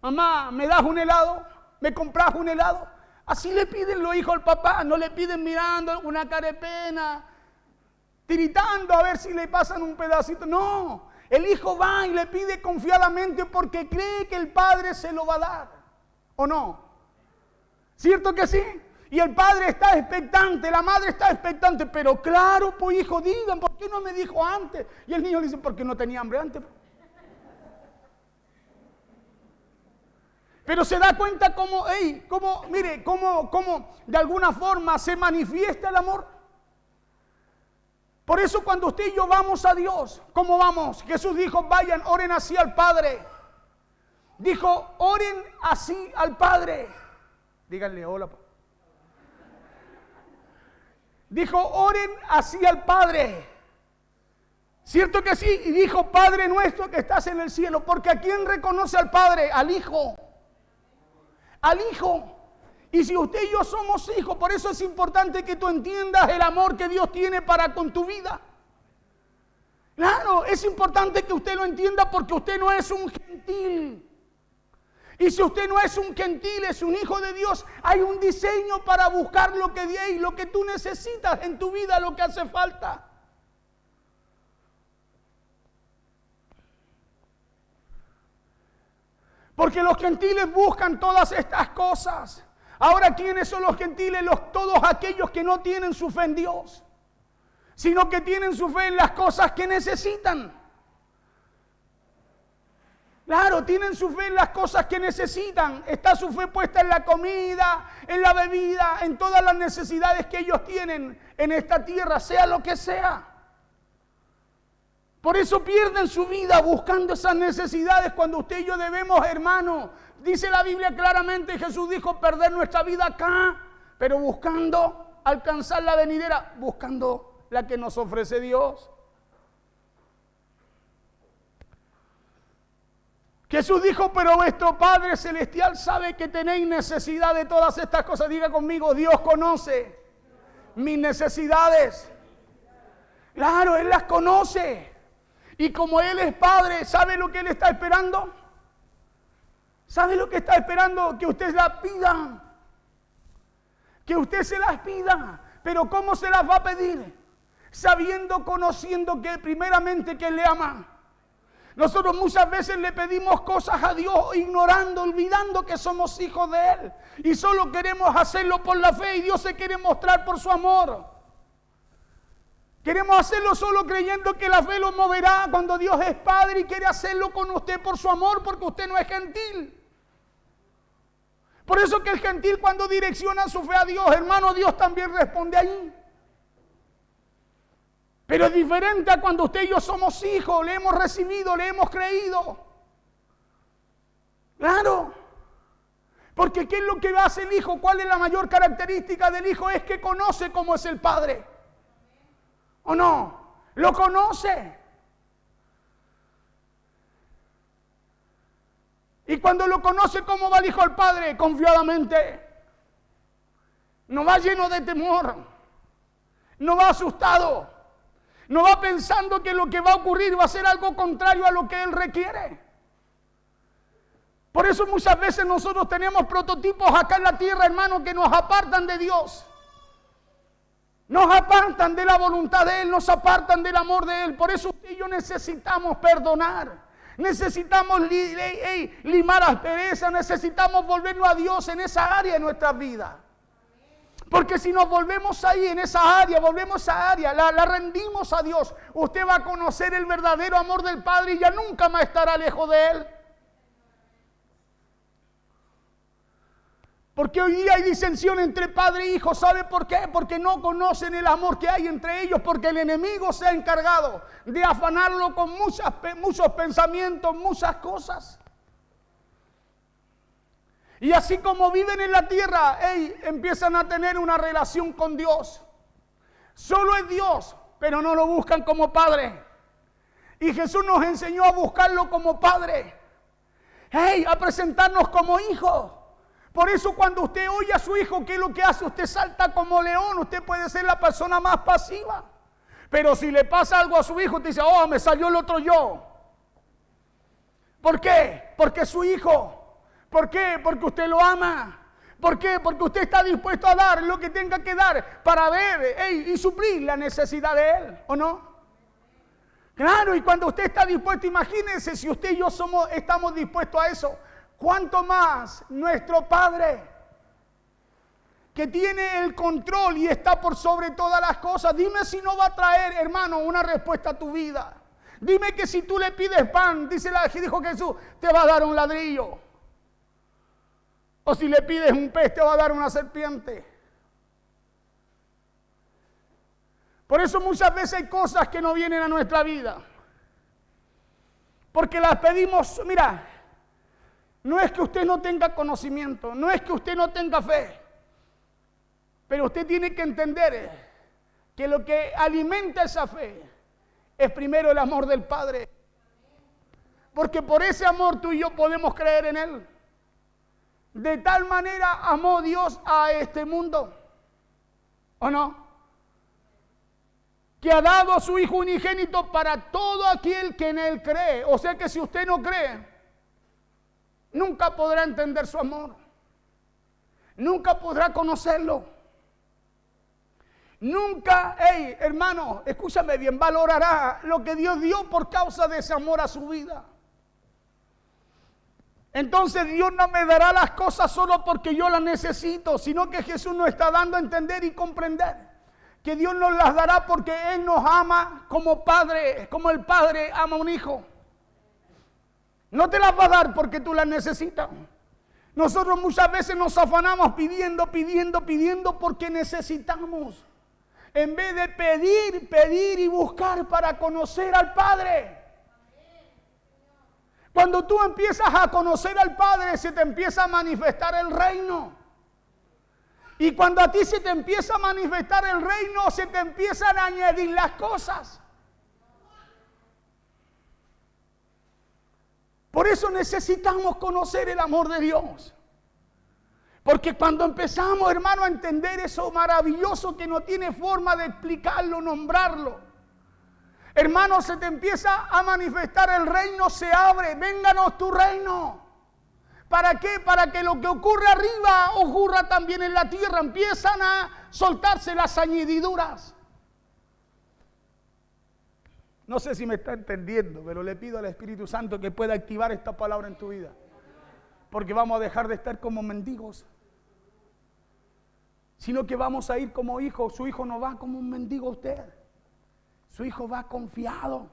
[SPEAKER 1] Mamá, ¿me das un helado? ¿Me compras un helado? Así le piden los hijos al papá. No le piden mirando una cara de pena, tiritando a ver si le pasan un pedacito. No, el hijo va y le pide confiadamente porque cree que el padre se lo va a dar. ¿O no? ¿Cierto que sí? Y el padre está expectante, la madre está expectante, pero claro, pues hijo, digan, ¿por qué no me dijo antes? Y el niño le dice, porque no tenía hambre antes. Pero se da cuenta cómo de alguna forma se manifiesta el amor. Por eso cuando usted y yo vamos a Dios, ¿cómo vamos? Jesús dijo, vayan, oren así al Padre. Dijo, oren así al Padre. Díganle hola. Dijo, oren así al Padre. ¿Cierto que sí? Y dijo, Padre nuestro que estás en el cielo. Porque ¿a quién reconoce al Padre? Al Hijo. Al Hijo. Y si usted y yo somos hijos, por eso es importante que tú entiendas el amor que Dios tiene para con tu vida. Claro, es importante que usted lo entienda porque usted no es un gentil. Y si usted no es un gentil, es un hijo de Dios, hay un diseño para buscar lo que tú necesitas en tu vida, lo que hace falta. Porque los gentiles buscan todas estas cosas. Ahora, ¿quiénes son los gentiles? Todos aquellos que no tienen su fe en Dios, sino que tienen su fe en las cosas que necesitan. Claro, tienen su fe en las cosas que necesitan. Está su fe puesta en la comida, en la bebida, en todas las necesidades que ellos tienen en esta tierra, sea lo que sea. Por eso pierden su vida buscando esas necesidades cuando usted y yo debemos, hermano. Dice la Biblia claramente, Jesús dijo, perder nuestra vida acá, pero buscando alcanzar la venidera, buscando la que nos ofrece Dios. Jesús dijo, pero vuestro Padre Celestial sabe que tenéis necesidad de todas estas cosas. Diga conmigo, Dios conoce mis necesidades. Claro, Él las conoce. Y como Él es Padre, ¿sabe lo que Él está esperando? ¿Sabe lo que está esperando? Que usted las pida. Que usted se las pida. Pero ¿cómo se las va a pedir? Sabiendo, conociendo que primeramente que Él le ama. Nosotros muchas veces le pedimos cosas a Dios ignorando, olvidando que somos hijos de Él. Y solo queremos hacerlo por la fe y Dios se quiere mostrar por su amor. Queremos hacerlo solo creyendo que la fe lo moverá cuando Dios es Padre y quiere hacerlo con usted por su amor porque usted no es gentil. Por eso que el gentil cuando direcciona su fe a Dios, hermano, Dios también responde ahí. Pero es diferente a cuando usted y yo somos hijos, le hemos recibido, le hemos creído. Claro. Porque ¿qué es lo que hace el hijo? ¿Cuál es la mayor característica del hijo? Es que conoce cómo es el Padre. ¿O no? Lo conoce. Y cuando lo conoce, ¿cómo va el hijo al Padre? Confiadamente. No va lleno de temor. No va asustado. No va pensando que lo que va a ocurrir va a ser algo contrario a lo que Él requiere. Por eso muchas veces nosotros tenemos prototipos acá en la tierra, hermano, que nos apartan de Dios. Nos apartan de la voluntad de Él, nos apartan del amor de Él. Por eso usted y yo necesitamos perdonar. Necesitamos limar asperezas, necesitamos volvernos a Dios en esa área de nuestra vida. Porque si nos volvemos ahí, en esa área, la rendimos a Dios, usted va a conocer el verdadero amor del Padre y ya nunca más estará lejos de Él. Porque hoy día hay disensión entre padre e hijo. ¿Sabe por qué? Porque no conocen el amor que hay entre ellos, porque el enemigo se ha encargado de afanarlo con muchos pensamientos, muchas cosas. Y así como viven en la tierra, empiezan a tener una relación con Dios. Solo es Dios, pero no lo buscan como Padre. Y Jesús nos enseñó a buscarlo como Padre. A presentarnos como hijos. Por eso cuando usted oye a su hijo, ¿qué es lo que hace? Usted salta como león, usted puede ser la persona más pasiva. Pero si le pasa algo a su hijo, usted dice, oh, me salió el otro yo. ¿Por qué? Porque es su hijo. ¿Por qué? Porque usted lo ama. ¿Por qué? Porque usted está dispuesto a dar lo que tenga que dar para ver y suplir la necesidad de Él, ¿o no? Claro, y cuando usted está dispuesto, imagínense si usted y yo estamos dispuestos a eso. ¿Cuánto más nuestro Padre, que tiene el control y está por sobre todas las cosas? Dime si no va a traer, hermano, una respuesta a tu vida. Dime que si tú le pides pan, dijo Jesús, te va a dar un ladrillo. O si le pides un pez, te va a dar una serpiente. Por eso muchas veces hay cosas que no vienen a nuestra vida. Porque las pedimos, mira, no es que usted no tenga conocimiento, no es que usted no tenga fe, pero usted tiene que entender que lo que alimenta esa fe es primero el amor del Padre. Porque por ese amor tú y yo podemos creer en Él. De tal manera amó Dios a este mundo, ¿o no? Que ha dado a su Hijo unigénito para todo aquel que en Él cree. O sea que si usted no cree, nunca podrá entender su amor. Nunca podrá conocerlo. Nunca, hermano, escúchame bien, valorará lo que Dios dio por causa de ese amor a su vida. Entonces Dios no me dará las cosas solo porque yo las necesito, sino que Jesús nos está dando a entender y comprender que Dios nos las dará porque Él nos ama como Padre, como el Padre ama a un hijo. No te las va a dar porque tú las necesitas. Nosotros muchas veces nos afanamos pidiendo porque necesitamos. En vez de pedir y buscar para conocer al Padre. Cuando tú empiezas a conocer al Padre, se te empieza a manifestar el reino. Y cuando a ti se te empieza a manifestar el reino, se te empiezan a añadir las cosas. Por eso necesitamos conocer el amor de Dios. Porque cuando empezamos, hermano, a entender eso maravilloso que no tiene forma de explicarlo, nombrarlo, hermano, se te empieza a manifestar el reino, se abre, vénganos tu reino. ¿Para qué? Para que lo que ocurre arriba ocurra también en la tierra. Empiezan a soltarse las añadiduras. No sé si me está entendiendo, pero le pido al Espíritu Santo que pueda activar esta palabra en tu vida. Porque vamos a dejar de estar como mendigos, sino que vamos a ir como hijos. Su hijo no va como un mendigo a usted. Su hijo va confiado.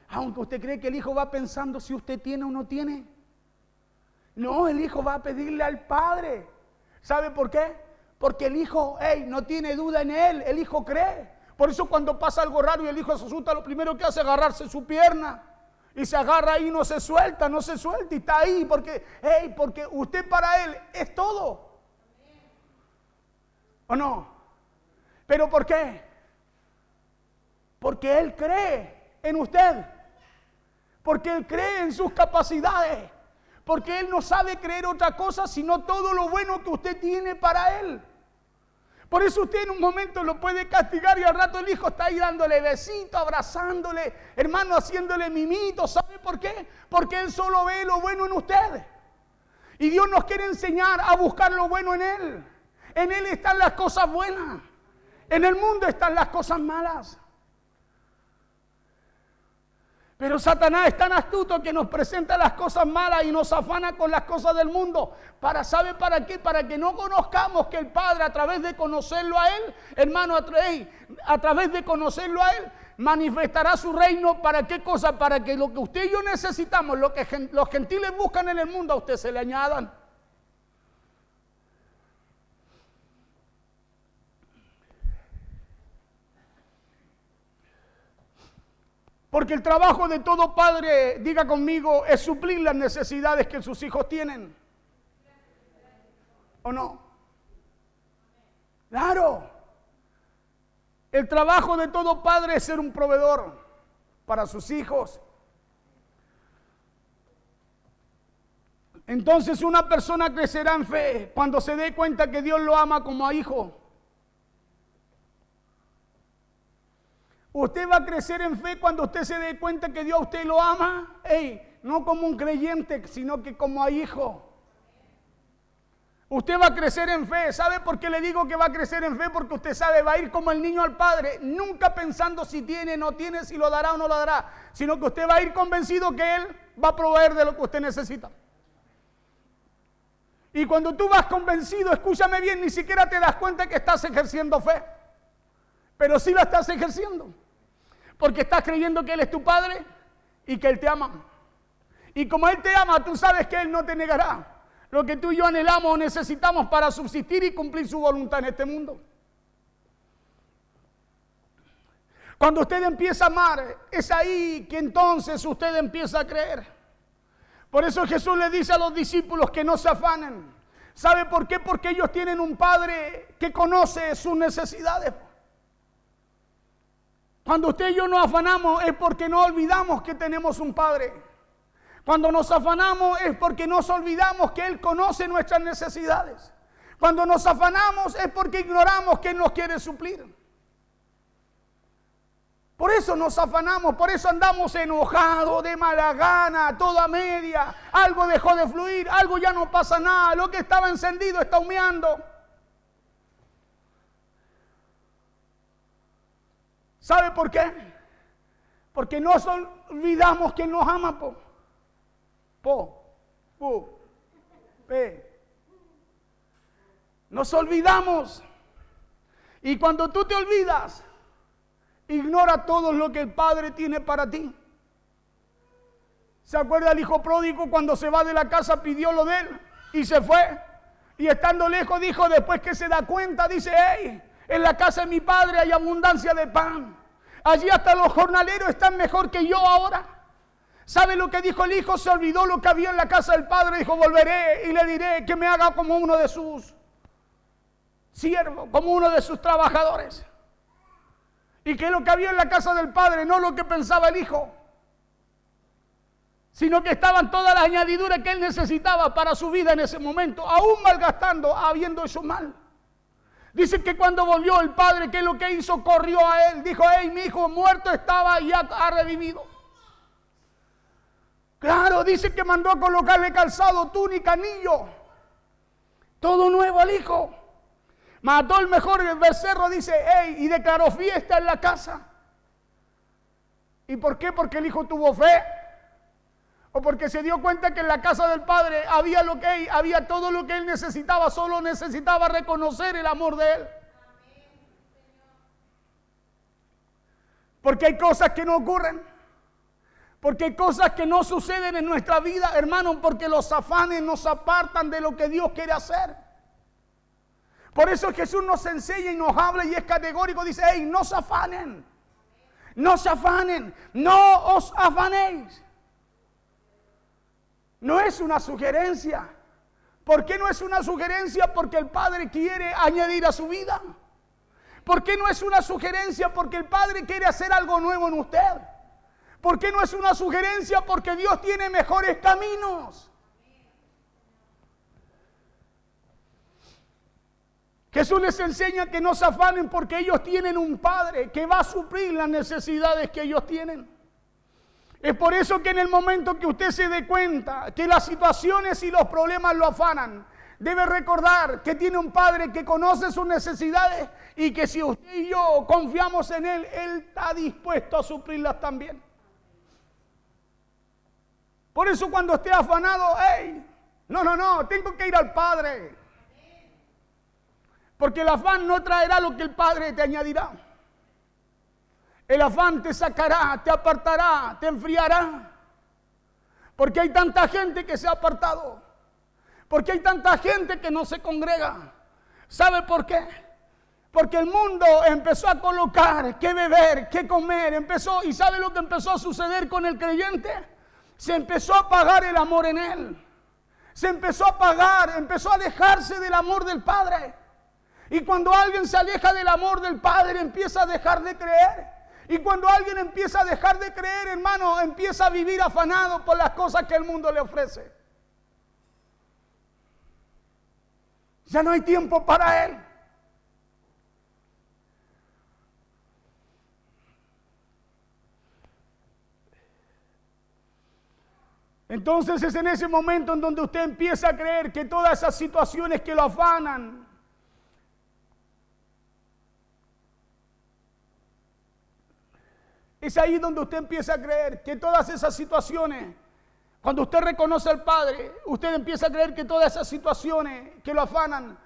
[SPEAKER 1] Aunque usted cree que el hijo va pensando si usted tiene o no tiene. No, el hijo va a pedirle al Padre. ¿Sabe por qué? Porque el hijo, no tiene duda en él. El hijo cree. Por eso cuando pasa algo raro y el hijo se asusta, lo primero que hace es agarrarse su pierna. Y se agarra ahí y no se suelta. Y está ahí porque usted para él es todo. ¿O no? ¿Pero por qué? Porque Él cree en usted. Porque Él cree en sus capacidades. Porque Él no sabe creer otra cosa sino todo lo bueno que usted tiene para Él. Por eso usted en un momento lo puede castigar y al rato el hijo está ahí dándole besito, abrazándole, hermano, haciéndole mimito. ¿Sabe por qué? Porque Él solo ve lo bueno en usted. Y Dios nos quiere enseñar a buscar lo bueno en Él. En Él están las cosas buenas. En el mundo están las cosas malas. Pero Satanás es tan astuto que nos presenta las cosas malas y nos afana con las cosas del mundo. ¿Sabe para qué? Para que no conozcamos que el Padre, a través de conocerlo a Él, hermano, a través de conocerlo a Él, manifestará su reino. ¿Para qué cosa? Para que lo que usted y yo necesitamos, lo que los gentiles buscan en el mundo, a usted se le añadan. Porque el trabajo de todo padre, diga conmigo, es suplir las necesidades que sus hijos tienen. ¿O no? Claro. El trabajo de todo padre es ser un proveedor para sus hijos. Entonces una persona crecerá en fe cuando se dé cuenta que Dios lo ama como a hijo. Usted va a crecer en fe cuando usted se dé cuenta que Dios a usted lo ama, no como un creyente, sino que como a hijo. Usted va a crecer en fe. ¿Sabe por qué le digo que va a crecer en fe? Porque usted sabe, va a ir como el niño al padre, nunca pensando si tiene, no tiene, si lo dará o no lo dará, sino que usted va a ir convencido que Él va a proveer de lo que usted necesita. Y cuando tú vas convencido, escúchame bien, ni siquiera te das cuenta que estás ejerciendo fe, pero sí la estás ejerciendo. Porque estás creyendo que Él es tu Padre y que Él te ama. Y como Él te ama, tú sabes que Él no te negará lo que tú y yo anhelamos o necesitamos para subsistir y cumplir su voluntad en este mundo. Cuando usted empieza a amar, es ahí que entonces usted empieza a creer. Por eso Jesús le dice a los discípulos que no se afanen. ¿Sabe por qué? Porque ellos tienen un Padre que conoce sus necesidades. Cuando usted y yo nos afanamos es porque no olvidamos que tenemos un Padre. Cuando nos afanamos es porque nos olvidamos que Él conoce nuestras necesidades. Cuando nos afanamos es porque ignoramos que Él nos quiere suplir. Por eso nos afanamos, por eso andamos enojados, de mala gana, toda media. Algo dejó de fluir, algo ya no pasa nada, lo que estaba encendido está humeando. ¿Sabe por qué? Porque nos olvidamos que nos ama. Nos olvidamos. Y cuando tú te olvidas, ignora todo lo que el Padre tiene para ti. ¿Se acuerda el hijo pródigo cuando se va de la casa, pidió lo de él y se fue? Y estando lejos dijo, después que se da cuenta, dice, hey, en la casa de mi padre hay abundancia de pan. Allí hasta los jornaleros están mejor que yo ahora. ¿Sabe lo que dijo el hijo? Se olvidó lo que había en la casa del padre. Dijo, volveré y le diré que me haga como uno de sus siervos, como uno de sus trabajadores. Y que lo que había en la casa del padre, no lo que pensaba el hijo, sino que estaban todas las añadiduras que él necesitaba para su vida en ese momento, aún malgastando, habiendo hecho mal. Dice que cuando volvió el padre, ¿qué es lo que hizo? Corrió a él, dijo, hey, mi hijo muerto estaba y ha revivido. Claro, dice que mandó a colocarle calzado, túnica, anillo, todo nuevo al hijo. Mató el mejor becerro, dice, hey, y declaró fiesta en la casa. ¿Y por qué? Porque el hijo tuvo fe. O porque se dio cuenta que en la casa del padre había había todo lo que él necesitaba, solo necesitaba reconocer el amor de él. Porque hay cosas que no ocurren, porque hay cosas que no suceden en nuestra vida, hermano, porque los afanes nos apartan de lo que Dios quiere hacer. Por eso Jesús nos enseña y nos habla y es categórico, dice, hey, no se afanen, no se afanen, no os afanéis. No es una sugerencia. ¿Por qué no es una sugerencia? Porque el Padre quiere añadir a su vida. ¿Por qué no es una sugerencia? Porque el Padre quiere hacer algo nuevo en usted. ¿Por qué no es una sugerencia? Porque Dios tiene mejores caminos. Jesús les enseña que no se afanen porque ellos tienen un Padre que va a suplir las necesidades que ellos tienen. Es por eso que en el momento que usted se dé cuenta que las situaciones y los problemas lo afanan, debe recordar que tiene un Padre que conoce sus necesidades y que si usted y yo confiamos en Él, Él está dispuesto a suplirlas también. Por eso cuando esté afanado, hey, no, tengo que ir al Padre. Porque el afán no traerá lo que el Padre te añadirá. El afán te sacará, te apartará, te enfriará. Porque hay tanta gente que se ha apartado. Porque hay tanta gente que no se congrega. ¿Sabe por qué? Porque el mundo empezó a colocar qué beber, qué comer. ¿Y sabe lo que empezó a suceder con el creyente? Se empezó a apagar el amor en él. Se empezó a apagar, empezó a alejarse del amor del Padre. Y cuando alguien se aleja del amor del Padre, empieza a dejar de creer. Y cuando alguien empieza a dejar de creer, hermano, empieza a vivir afanado por las cosas que el mundo le ofrece. Ya no hay tiempo para él. Entonces es en ese momento en donde usted empieza a creer que todas esas situaciones que lo afanan, es ahí donde usted empieza a creer que todas esas situaciones, cuando usted reconoce al Padre, usted empieza a creer que todas esas situaciones que lo afanan,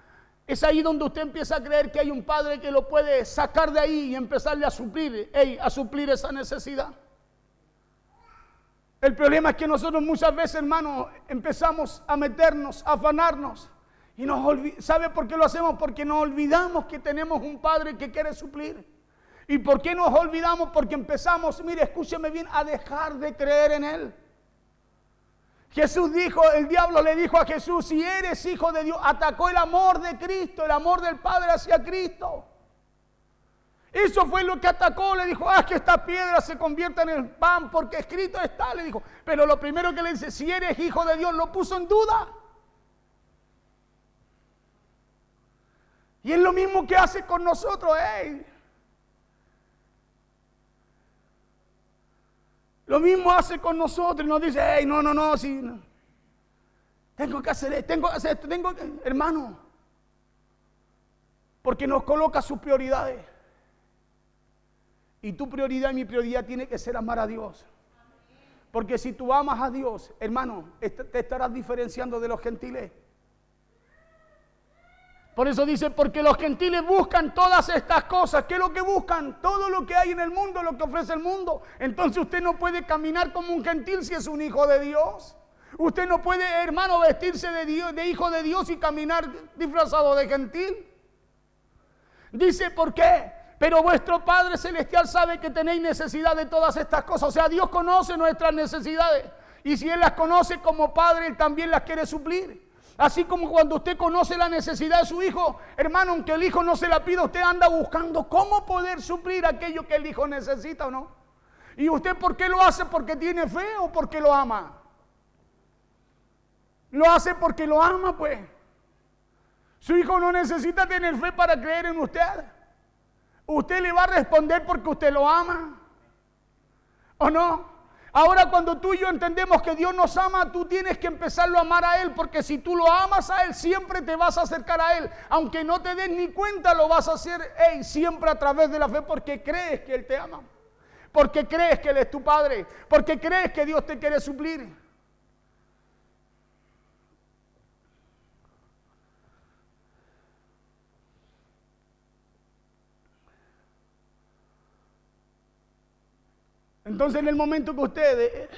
[SPEAKER 1] es ahí donde usted empieza a creer que hay un Padre que lo puede sacar de ahí y empezarle a suplir esa necesidad. El problema es que nosotros muchas veces, hermano, empezamos a meternos, a afanarnos. Y ¿sabe por qué lo hacemos? Porque nos olvidamos que tenemos un Padre que quiere suplir. ¿Y por qué nos olvidamos? Porque empezamos, mire, escúcheme bien, a dejar de creer en Él. Jesús dijo, el diablo le dijo a Jesús, si eres hijo de Dios, atacó el amor de Cristo, el amor del Padre hacia Cristo. Eso fue lo que atacó, le dijo, que esta piedra se convierta en el pan, porque escrito está, le dijo. Pero lo primero que le dice, si eres hijo de Dios, lo puso en duda. Y es lo mismo que hace con nosotros, Lo mismo hace con nosotros y nos dice, no, sí, no. Tengo que hacer esto, hermano, porque nos coloca sus prioridades. Y tu prioridad y mi prioridad tiene que ser amar a Dios. Porque si tú amas a Dios, hermano, te estarás diferenciando de los gentiles. Por eso dice, porque los gentiles buscan todas estas cosas. ¿Qué es lo que buscan? Todo lo que hay en el mundo, lo que ofrece el mundo. Entonces usted no puede caminar como un gentil si es un hijo de Dios. Usted no puede, hermano, vestirse de hijo de Dios y caminar disfrazado de gentil. Dice, ¿por qué? Pero vuestro Padre Celestial sabe que tenéis necesidad de todas estas cosas. O sea, Dios conoce nuestras necesidades. Y si Él las conoce como Padre, Él también las quiere suplir. Así como cuando usted conoce la necesidad de su hijo, hermano, aunque el hijo no se la pida, usted anda buscando cómo poder suplir aquello que el hijo necesita o no. ¿Y usted por qué lo hace? ¿Porque tiene fe o porque lo ama? Lo hace porque lo ama, pues. Su hijo no necesita tener fe para creer en usted. Usted le va a responder porque usted lo ama, ¿o no? Ahora, cuando tú y yo entendemos que Dios nos ama, tú tienes que empezarlo a amar a Él, porque si tú lo amas a Él, siempre te vas a acercar a Él. Aunque no te des ni cuenta, lo vas a hacer siempre a través de la fe, porque crees que Él te ama, porque crees que Él es tu Padre, porque crees que Dios te quiere suplir. Entonces, en el momento que ustedes,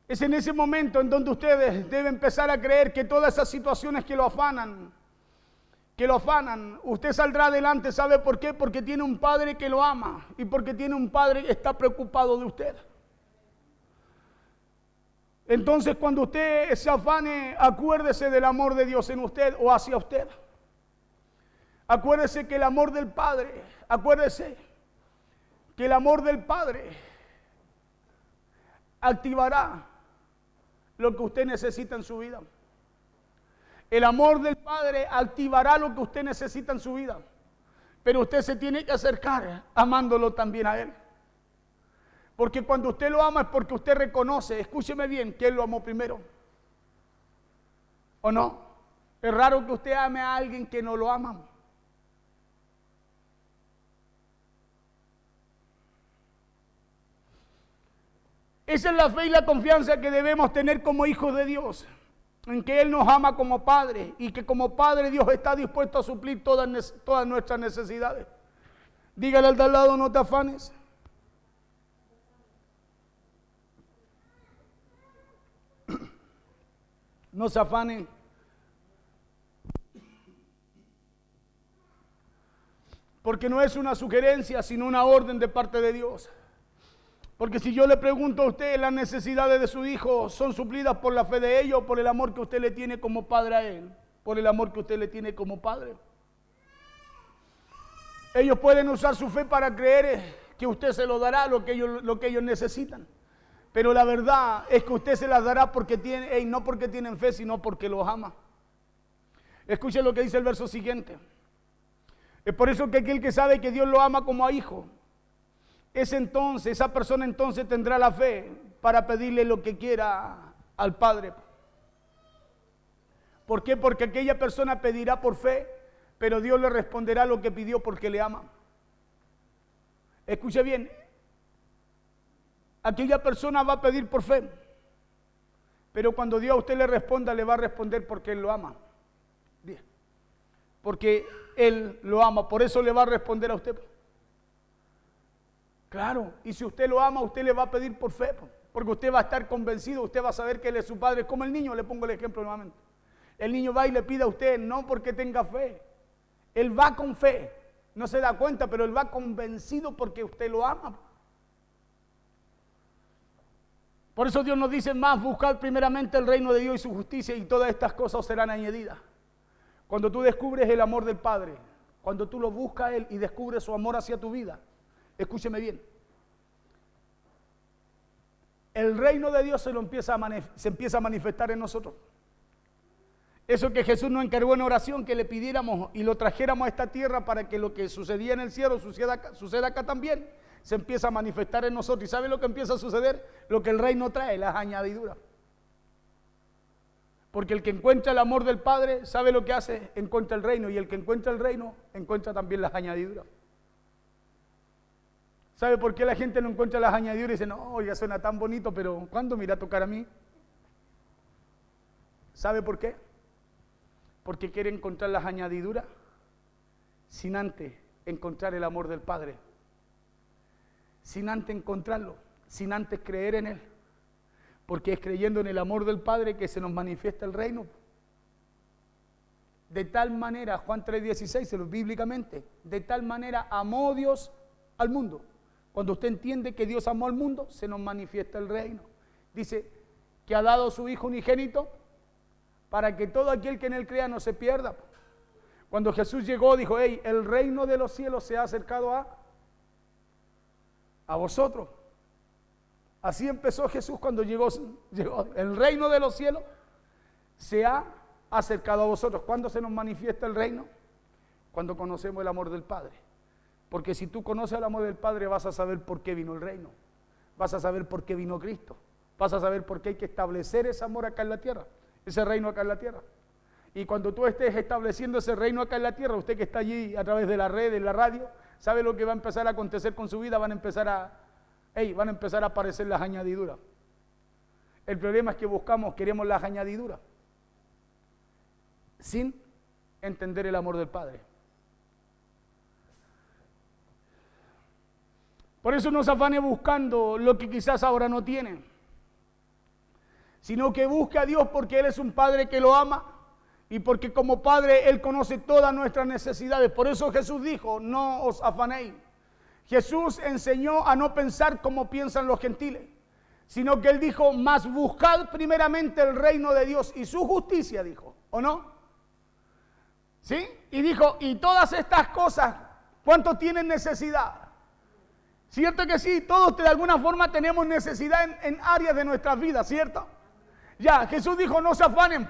[SPEAKER 1] es en ese momento en donde ustedes deben empezar a creer que todas esas situaciones que lo afanan, usted saldrá adelante. ¿Sabe por qué? Porque tiene un Padre que lo ama y porque tiene un Padre que está preocupado de usted. Entonces, cuando usted se afane, acuérdese del amor de Dios en usted o hacia usted. Acuérdese que el amor del Padre, que el amor del Padre activará lo que usted necesita en su vida. El amor del Padre activará lo que usted necesita en su vida. Pero usted se tiene que acercar amándolo también a Él. Porque cuando usted lo ama es porque usted reconoce, escúcheme bien, que Él lo amó primero. ¿O no? Es raro que usted ame a alguien que no lo ama. Esa es la fe y la confianza que debemos tener como hijos de Dios, en que Él nos ama como Padre y que como Padre Dios está dispuesto a suplir todas nuestras necesidades. Dígale al de al lado, no te afanes. No se afane. Porque no es una sugerencia, sino una orden de parte de Dios. Porque si yo le pregunto a usted, las necesidades de su hijo son suplidas por la fe de ellos o por el amor que usted le tiene como padre a él, por el amor que usted le tiene como padre. Ellos pueden usar su fe para creer que usted se lo dará lo que ellos necesitan. Pero la verdad es que usted se las dará porque no porque tienen fe, sino porque los ama. Escuchen lo que dice el verso siguiente. Es por eso que aquel que sabe que Dios lo ama como a hijo, esa persona entonces tendrá la fe para pedirle lo que quiera al Padre. ¿Por qué? Porque aquella persona pedirá por fe, pero Dios le responderá lo que pidió porque le ama. Escuche bien, aquella persona va a pedir por fe, pero cuando Dios a usted le responda, le va a responder porque Él lo ama. Bien. Porque Él lo ama, por eso le va a responder a usted. Claro, y si usted lo ama, usted le va a pedir por fe, porque usted va a estar convencido, usted va a saber que Él es su Padre. Es como el niño, le pongo el ejemplo nuevamente. El niño va y le pide a usted, no porque tenga fe. Él va con fe, no se da cuenta, pero Él va convencido porque usted lo ama. Por eso Dios nos dice más, buscad primeramente el reino de Dios y su justicia y todas estas cosas serán añadidas. Cuando tú descubres el amor del Padre, cuando tú lo buscas a Él y descubres su amor hacia tu vida, escúcheme bien, el reino de Dios se empieza a manifestar en nosotros. Eso que Jesús nos encargó en oración, que le pidiéramos y lo trajéramos a esta tierra para que lo que sucedía en el cielo suceda acá también, se empieza a manifestar en nosotros. ¿Y sabe lo que empieza a suceder? Lo que el reino trae, las añadiduras. Porque el que encuentra el amor del Padre, ¿sabe lo que hace? Encuentra el reino. Y el que encuentra el reino, encuentra también las añadiduras. ¿Sabe por qué la gente no encuentra las añadiduras y dice, no, ya suena tan bonito, pero ¿cuándo me irá a tocar a mí? ¿Sabe por qué? Porque quiere encontrar las añadiduras sin antes encontrar el amor del Padre. Sin antes encontrarlo, sin antes creer en Él. Porque es creyendo en el amor del Padre que se nos manifiesta el reino. De tal manera, Juan 3:16, bíblicamente, de tal manera amó Dios al mundo. Cuando usted entiende que Dios amó al mundo, se nos manifiesta el reino. Dice que ha dado su Hijo unigénito para que todo aquel que en Él crea no se pierda. Cuando Jesús llegó, dijo, hey, el reino de los cielos se ha acercado a vosotros. Así empezó Jesús cuando llegó. El reino de los cielos se ha acercado a vosotros. ¿Cuándo se nos manifiesta el reino? Cuando conocemos el amor del Padre. Porque si tú conoces el amor del Padre, vas a saber por qué vino el reino. Vas a saber por qué vino Cristo. Vas a saber por qué hay que establecer ese amor acá en la tierra. Ese reino acá en la tierra. Y cuando tú estés estableciendo ese reino acá en la tierra, usted que está allí a través de la red, en la radio, ¿sabe lo que va a empezar a acontecer con su vida? Van a empezar a aparecer las añadiduras. El problema es que queremos las añadiduras sin entender el amor del Padre. Por eso no se afane buscando lo que quizás ahora no tiene, sino que busque a Dios porque Él es un Padre que lo ama y porque como Padre Él conoce todas nuestras necesidades. Por eso Jesús dijo, no os afanéis. Jesús enseñó a no pensar como piensan los gentiles, sino que Él dijo, mas buscad primeramente el reino de Dios y su justicia, dijo, ¿o no? ¿Sí? Y dijo, y todas estas cosas, ¿cuánto tienen necesidad? ¿Cierto que sí? Todos de alguna forma tenemos necesidad en áreas de nuestras vidas, ¿cierto? Ya, Jesús dijo, no se afanen,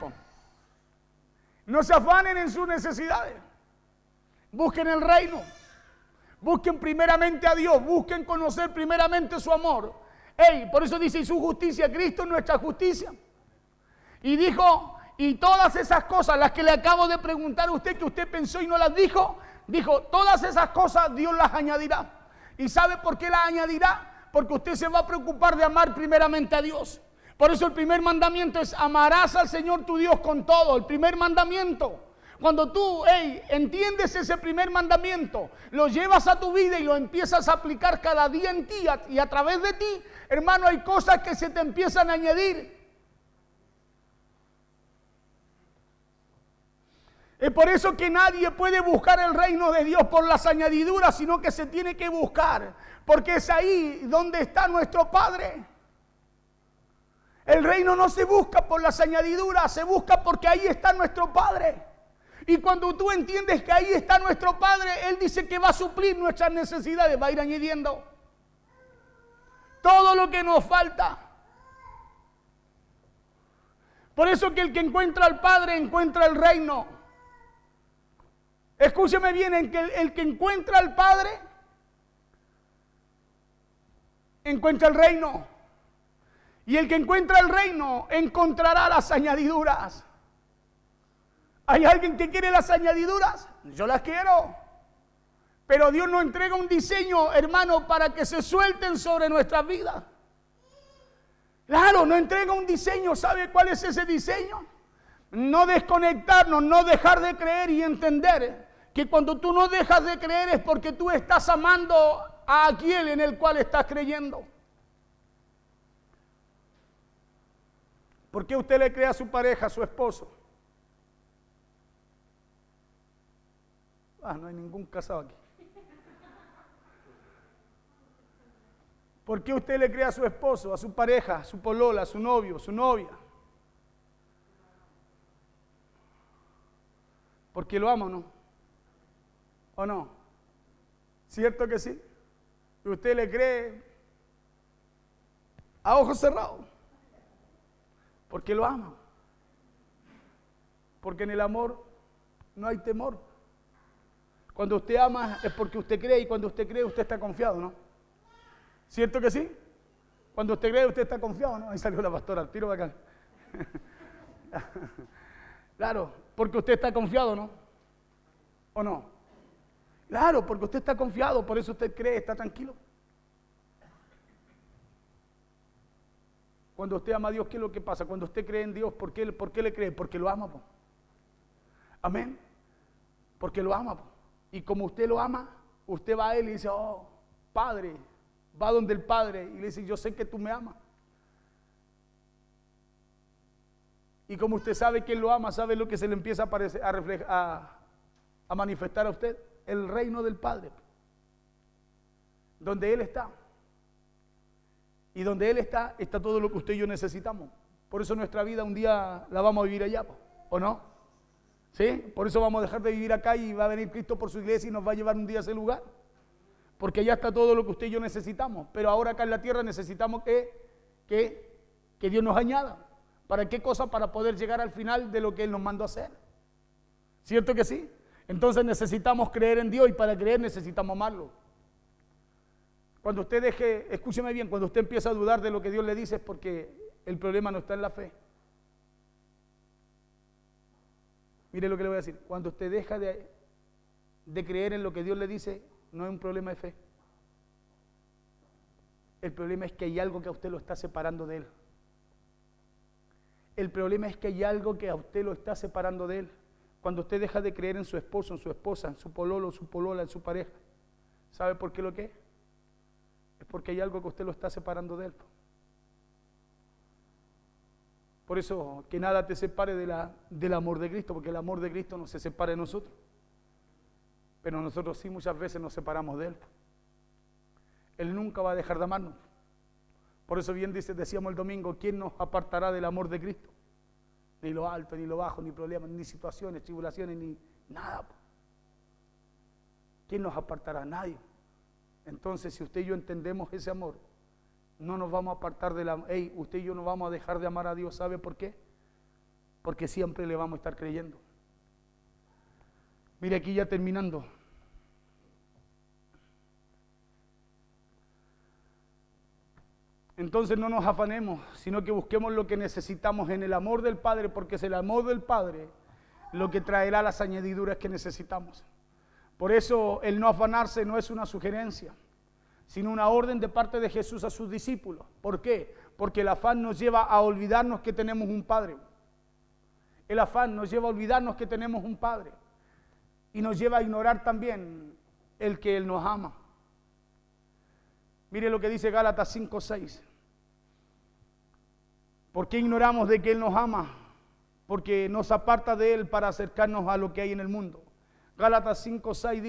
[SPEAKER 1] no se afanen en sus necesidades. Busquen el reino. Busquen primeramente a Dios. Busquen conocer primeramente su amor. Por eso dice, y su justicia, Cristo es nuestra justicia. Y dijo, y todas esas cosas, las que le acabo de preguntar a usted, que usted pensó y no las dijo, todas esas cosas Dios las añadirá. ¿Y sabe por qué las añadirá? Porque usted se va a preocupar de amar primeramente a Dios. Por eso el primer mandamiento es amarás al Señor tu Dios con todo. El primer mandamiento. Cuando tú entiendes ese primer mandamiento, lo llevas a tu vida y lo empiezas a aplicar cada día en ti y a través de ti, hermano, hay cosas que se te empiezan a añadir. Es por eso que nadie puede buscar el reino de Dios por las añadiduras, sino que se tiene que buscar, porque es ahí donde está nuestro Padre. El reino no se busca por las añadiduras, se busca porque ahí está nuestro Padre. Y cuando tú entiendes que ahí está nuestro Padre, Él dice que va a suplir nuestras necesidades, va a ir añadiendo todo lo que nos falta. Por eso que el que encuentra al Padre encuentra el reino. Escúcheme bien, el que encuentra al Padre encuentra el reino. Y el que encuentra el reino encontrará las añadiduras. ¿Hay alguien que quiere las añadiduras? Yo las quiero. Pero Dios nos entrega un diseño, hermano, para que se suelten sobre nuestras vidas. Claro, nos entrega un diseño. ¿Sabe cuál es ese diseño? No desconectarnos, no dejar de creer y entender que cuando tú no dejas de creer es porque tú estás amando a aquel en el cual estás creyendo. ¿Por qué usted le cree a su pareja, a su esposo? No hay ningún casado aquí. ¿Por qué usted le cree a su esposo, a su pareja, a su polola, a su novio, a su novia? Porque lo ama o no. ¿O no? ¿Cierto que sí? ¿Y usted le cree a ojos cerrados? Porque lo ama. Porque en el amor no hay temor. Cuando usted ama es porque usted cree, y cuando usted cree usted está confiado, ¿no? ¿Cierto que sí? Cuando usted cree usted está confiado, ¿no? Ahí salió la pastora, al tiro bacán. Claro, porque usted está confiado, ¿no? ¿O no? Claro, porque usted está confiado, por eso usted cree, está tranquilo. Cuando usted ama a Dios, ¿qué es lo que pasa? Cuando usted cree en Dios, ¿por qué le cree? Porque lo ama, po. Amén. Porque lo ama, po. Y como usted lo ama, usted va a Él y dice, oh, Padre, va donde el Padre y le dice, yo sé que tú me amas. Y como usted sabe que Él lo ama, ¿sabe lo que se le empieza a aparecer, a manifestar a usted? El reino del Padre, donde Él está. Y donde Él está, está todo lo que usted y yo necesitamos. Por eso nuestra vida un día la vamos a vivir allá, ¿o no? ¿Sí? Por eso vamos a dejar de vivir acá y va a venir Cristo por su iglesia y nos va a llevar un día a ese lugar. Porque allá está todo lo que usted y yo necesitamos. Pero ahora acá en la tierra necesitamos que Dios nos añada. ¿Para qué cosa? Para poder llegar al final de lo que Él nos mandó a hacer. ¿Cierto que sí? Entonces necesitamos creer en Dios, y para creer necesitamos amarlo. Cuando usted escúcheme bien, cuando usted empieza a dudar de lo que Dios le dice es porque el problema no está en la fe. Mire lo que le voy a decir. Cuando usted deja de creer en lo que Dios le dice, no es un problema de fe. El problema es que hay algo que a usted lo está separando de Él. El problema es que hay algo que a usted lo está separando de Él. Cuando usted deja de creer en su esposo, en su esposa, en su pololo, su polola, en su pareja, ¿sabe por qué lo que es? Es porque hay algo que usted lo está separando de Él. Por eso, que nada te separe del amor de Cristo, porque el amor de Cristo no se separa de nosotros. Pero nosotros sí muchas veces nos separamos de Él. Él nunca va a dejar de amarnos. Por eso bien decíamos el domingo, ¿quién nos apartará del amor de Cristo? Ni lo alto, ni lo bajo, ni problemas, ni situaciones, tribulaciones, ni nada. ¿Quién nos apartará? Nadie. Entonces, si usted y yo entendemos ese amor, no nos vamos a apartar de la... usted y yo no vamos a dejar de amar a Dios. ¿Sabe por qué? Porque siempre le vamos a estar creyendo. Mire, aquí ya terminando. Entonces no nos afanemos, sino que busquemos lo que necesitamos en el amor del Padre, porque es el amor del Padre lo que traerá las añadiduras que necesitamos. Por eso el no afanarse no es una sugerencia, sino una orden de parte de Jesús a sus discípulos. ¿Por qué? Porque el afán nos lleva a olvidarnos que tenemos un Padre. El afán nos lleva a olvidarnos que tenemos un Padre. Y nos lleva a ignorar también el que Él nos ama. Mire lo que dice Gálatas 5:6. ¿Por qué ignoramos de que Él nos ama? Porque nos aparta de Él para acercarnos a lo que hay en el mundo. Gálatas 5:6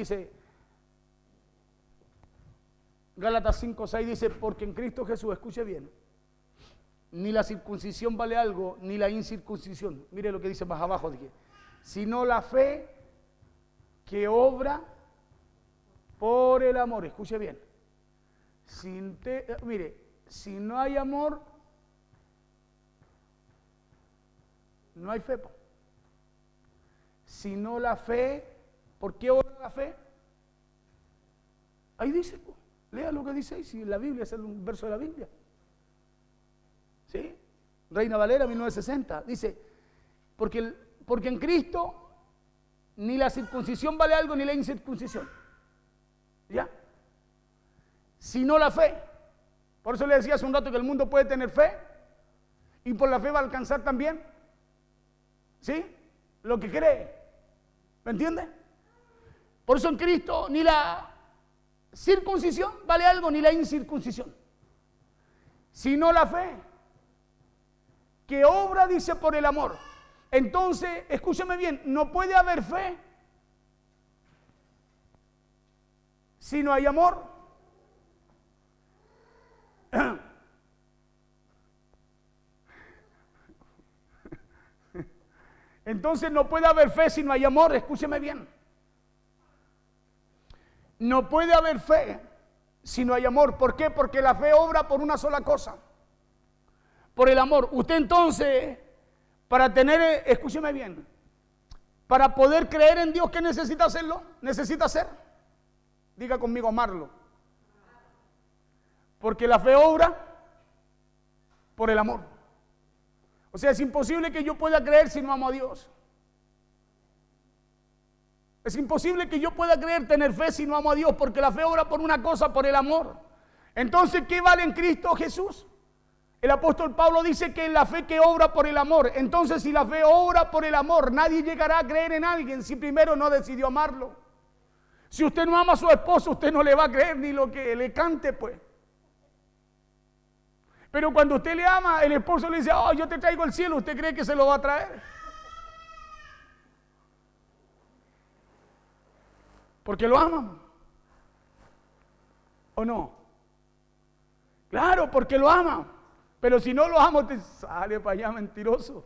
[SPEAKER 1] dice, porque en Cristo Jesús, escuche bien, ni la circuncisión vale algo, ni la incircuncisión. Mire lo que dice más abajo, dije, sino la fe que obra por el amor. Escuche bien. Mire, si no hay amor, no hay fe. Si no la fe, ¿por qué obra la fe? Ahí dice, lea lo que dice ahí, si la Biblia es un verso de la Biblia. ¿Sí? Reina Valera 1960, dice, porque en Cristo ni la circuncisión vale algo, ni la incircuncisión. ¿Ya? Sino la fe. Por eso le decía hace un rato que el mundo puede tener fe y por la fe va a alcanzar también, ¿sí?, lo que cree. ¿Me entiende? Por eso en Cristo ni la circuncisión vale algo, ni la incircuncisión, sino la fe que obra, dice, por el amor. Entonces, escúcheme bien, no puede haber fe si no hay amor. Entonces no puede haber fe si no hay amor, escúcheme bien. No puede haber fe si no hay amor. ¿Por qué? Porque la fe obra por una sola cosa. Por el amor. Usted entonces, para tener, escúcheme bien, para poder creer en Dios, ¿qué necesita hacerlo? Necesita hacer. Diga conmigo, amarlo. Porque la fe obra por el amor. O sea, es imposible que yo pueda creer si no amo a Dios. Es imposible que yo pueda creer, tener fe si no amo a Dios, porque la fe obra por una cosa, por el amor. Entonces, ¿qué vale en Cristo Jesús? El apóstol Pablo dice que la fe que obra por el amor. Entonces, si la fe obra por el amor, nadie llegará a creer en alguien si primero no decidió amarlo. Si usted no ama a su esposo, usted no le va a creer ni lo que le cante, pues. Pero cuando usted le ama, el esposo le dice, oh, yo te traigo el cielo, ¿usted cree que se lo va a traer? Porque lo aman. ¿O no? Claro, porque lo aman. Pero si no lo amo, te sale para allá mentiroso.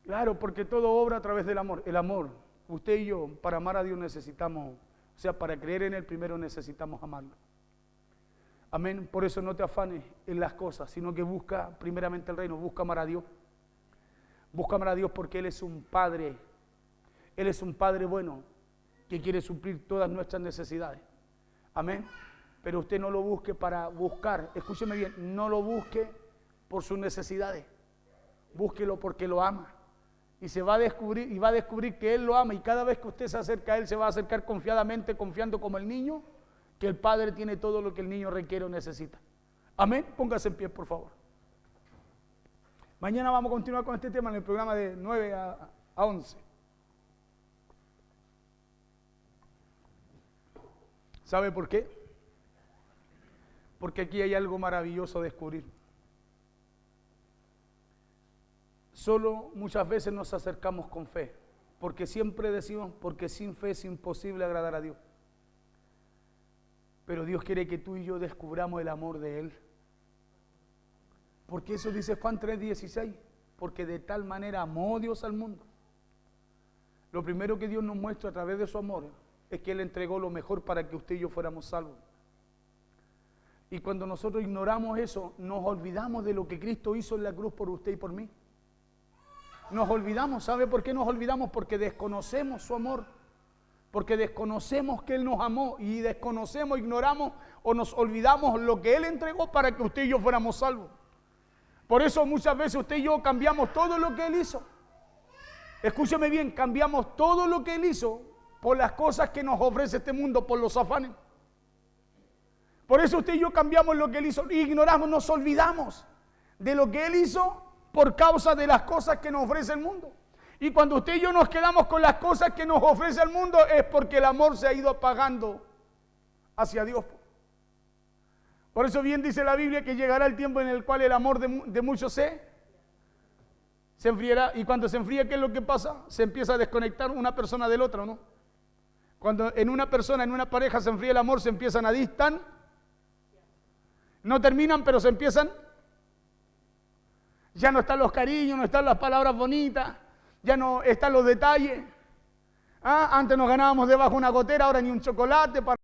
[SPEAKER 1] Claro, porque todo obra a través del amor. El amor, usted y yo, para amar a Dios necesitamos, o sea, para creer en Él primero necesitamos amarlo. Amén. Por eso no te afanes en las cosas, sino que busca primeramente el reino, busca amar a Dios. Busca amar a Dios porque Él es un Padre. Él es un Padre bueno que quiere suplir todas nuestras necesidades. Amén. Pero usted no lo busque para buscar, escúcheme bien, no lo busque por sus necesidades. Búsquelo porque lo ama. Y se va a descubrir, y va a descubrir que Él lo ama. Y cada vez que usted se acerca a Él, se va a acercar confiadamente, confiando como el niño, que el Padre tiene todo lo que el niño requiere o necesita. Amén. Póngase en pie, por favor. Mañana vamos a continuar con este tema en el programa de 9 a 11. ¿Sabe por qué? Porque aquí hay algo maravilloso a descubrir. Solo muchas veces nos acercamos con fe, porque siempre decimos, porque sin fe es imposible agradar a Dios. Pero Dios quiere que tú y yo descubramos el amor de Él. Porque eso dice Juan 3:16, porque de tal manera amó Dios al mundo. Lo primero que Dios nos muestra a través de su amor es que Él entregó lo mejor para que usted y yo fuéramos salvos. Y cuando nosotros ignoramos eso, nos olvidamos de lo que Cristo hizo en la cruz por usted y por mí. Nos olvidamos, ¿sabe por qué nos olvidamos? Porque desconocemos su amor, porque desconocemos que Él nos amó y desconocemos, ignoramos o nos olvidamos lo que Él entregó para que usted y yo fuéramos salvos. Por eso muchas veces usted y yo cambiamos todo lo que Él hizo. Escúcheme bien, cambiamos todo lo que Él hizo por las cosas que nos ofrece este mundo, por los afanes. Por eso usted y yo cambiamos lo que Él hizo, ignoramos, nos olvidamos de lo que Él hizo por causa de las cosas que nos ofrece el mundo. Y cuando usted y yo nos quedamos con las cosas que nos ofrece el mundo es porque el amor se ha ido apagando hacia Dios. Por eso bien dice la Biblia que llegará el tiempo en el cual el amor de muchos se enfriará. Y cuando se enfría, ¿qué es lo que pasa? Se empieza a desconectar una persona del otro, ¿no? Cuando en una persona, en una pareja se enfría el amor, se empiezan a distanciar. No terminan, pero se empiezan. Ya no están los cariños, no están las palabras bonitas, ya no están los detalles. Antes nos ganábamos debajo una gotera, ahora ni un chocolate para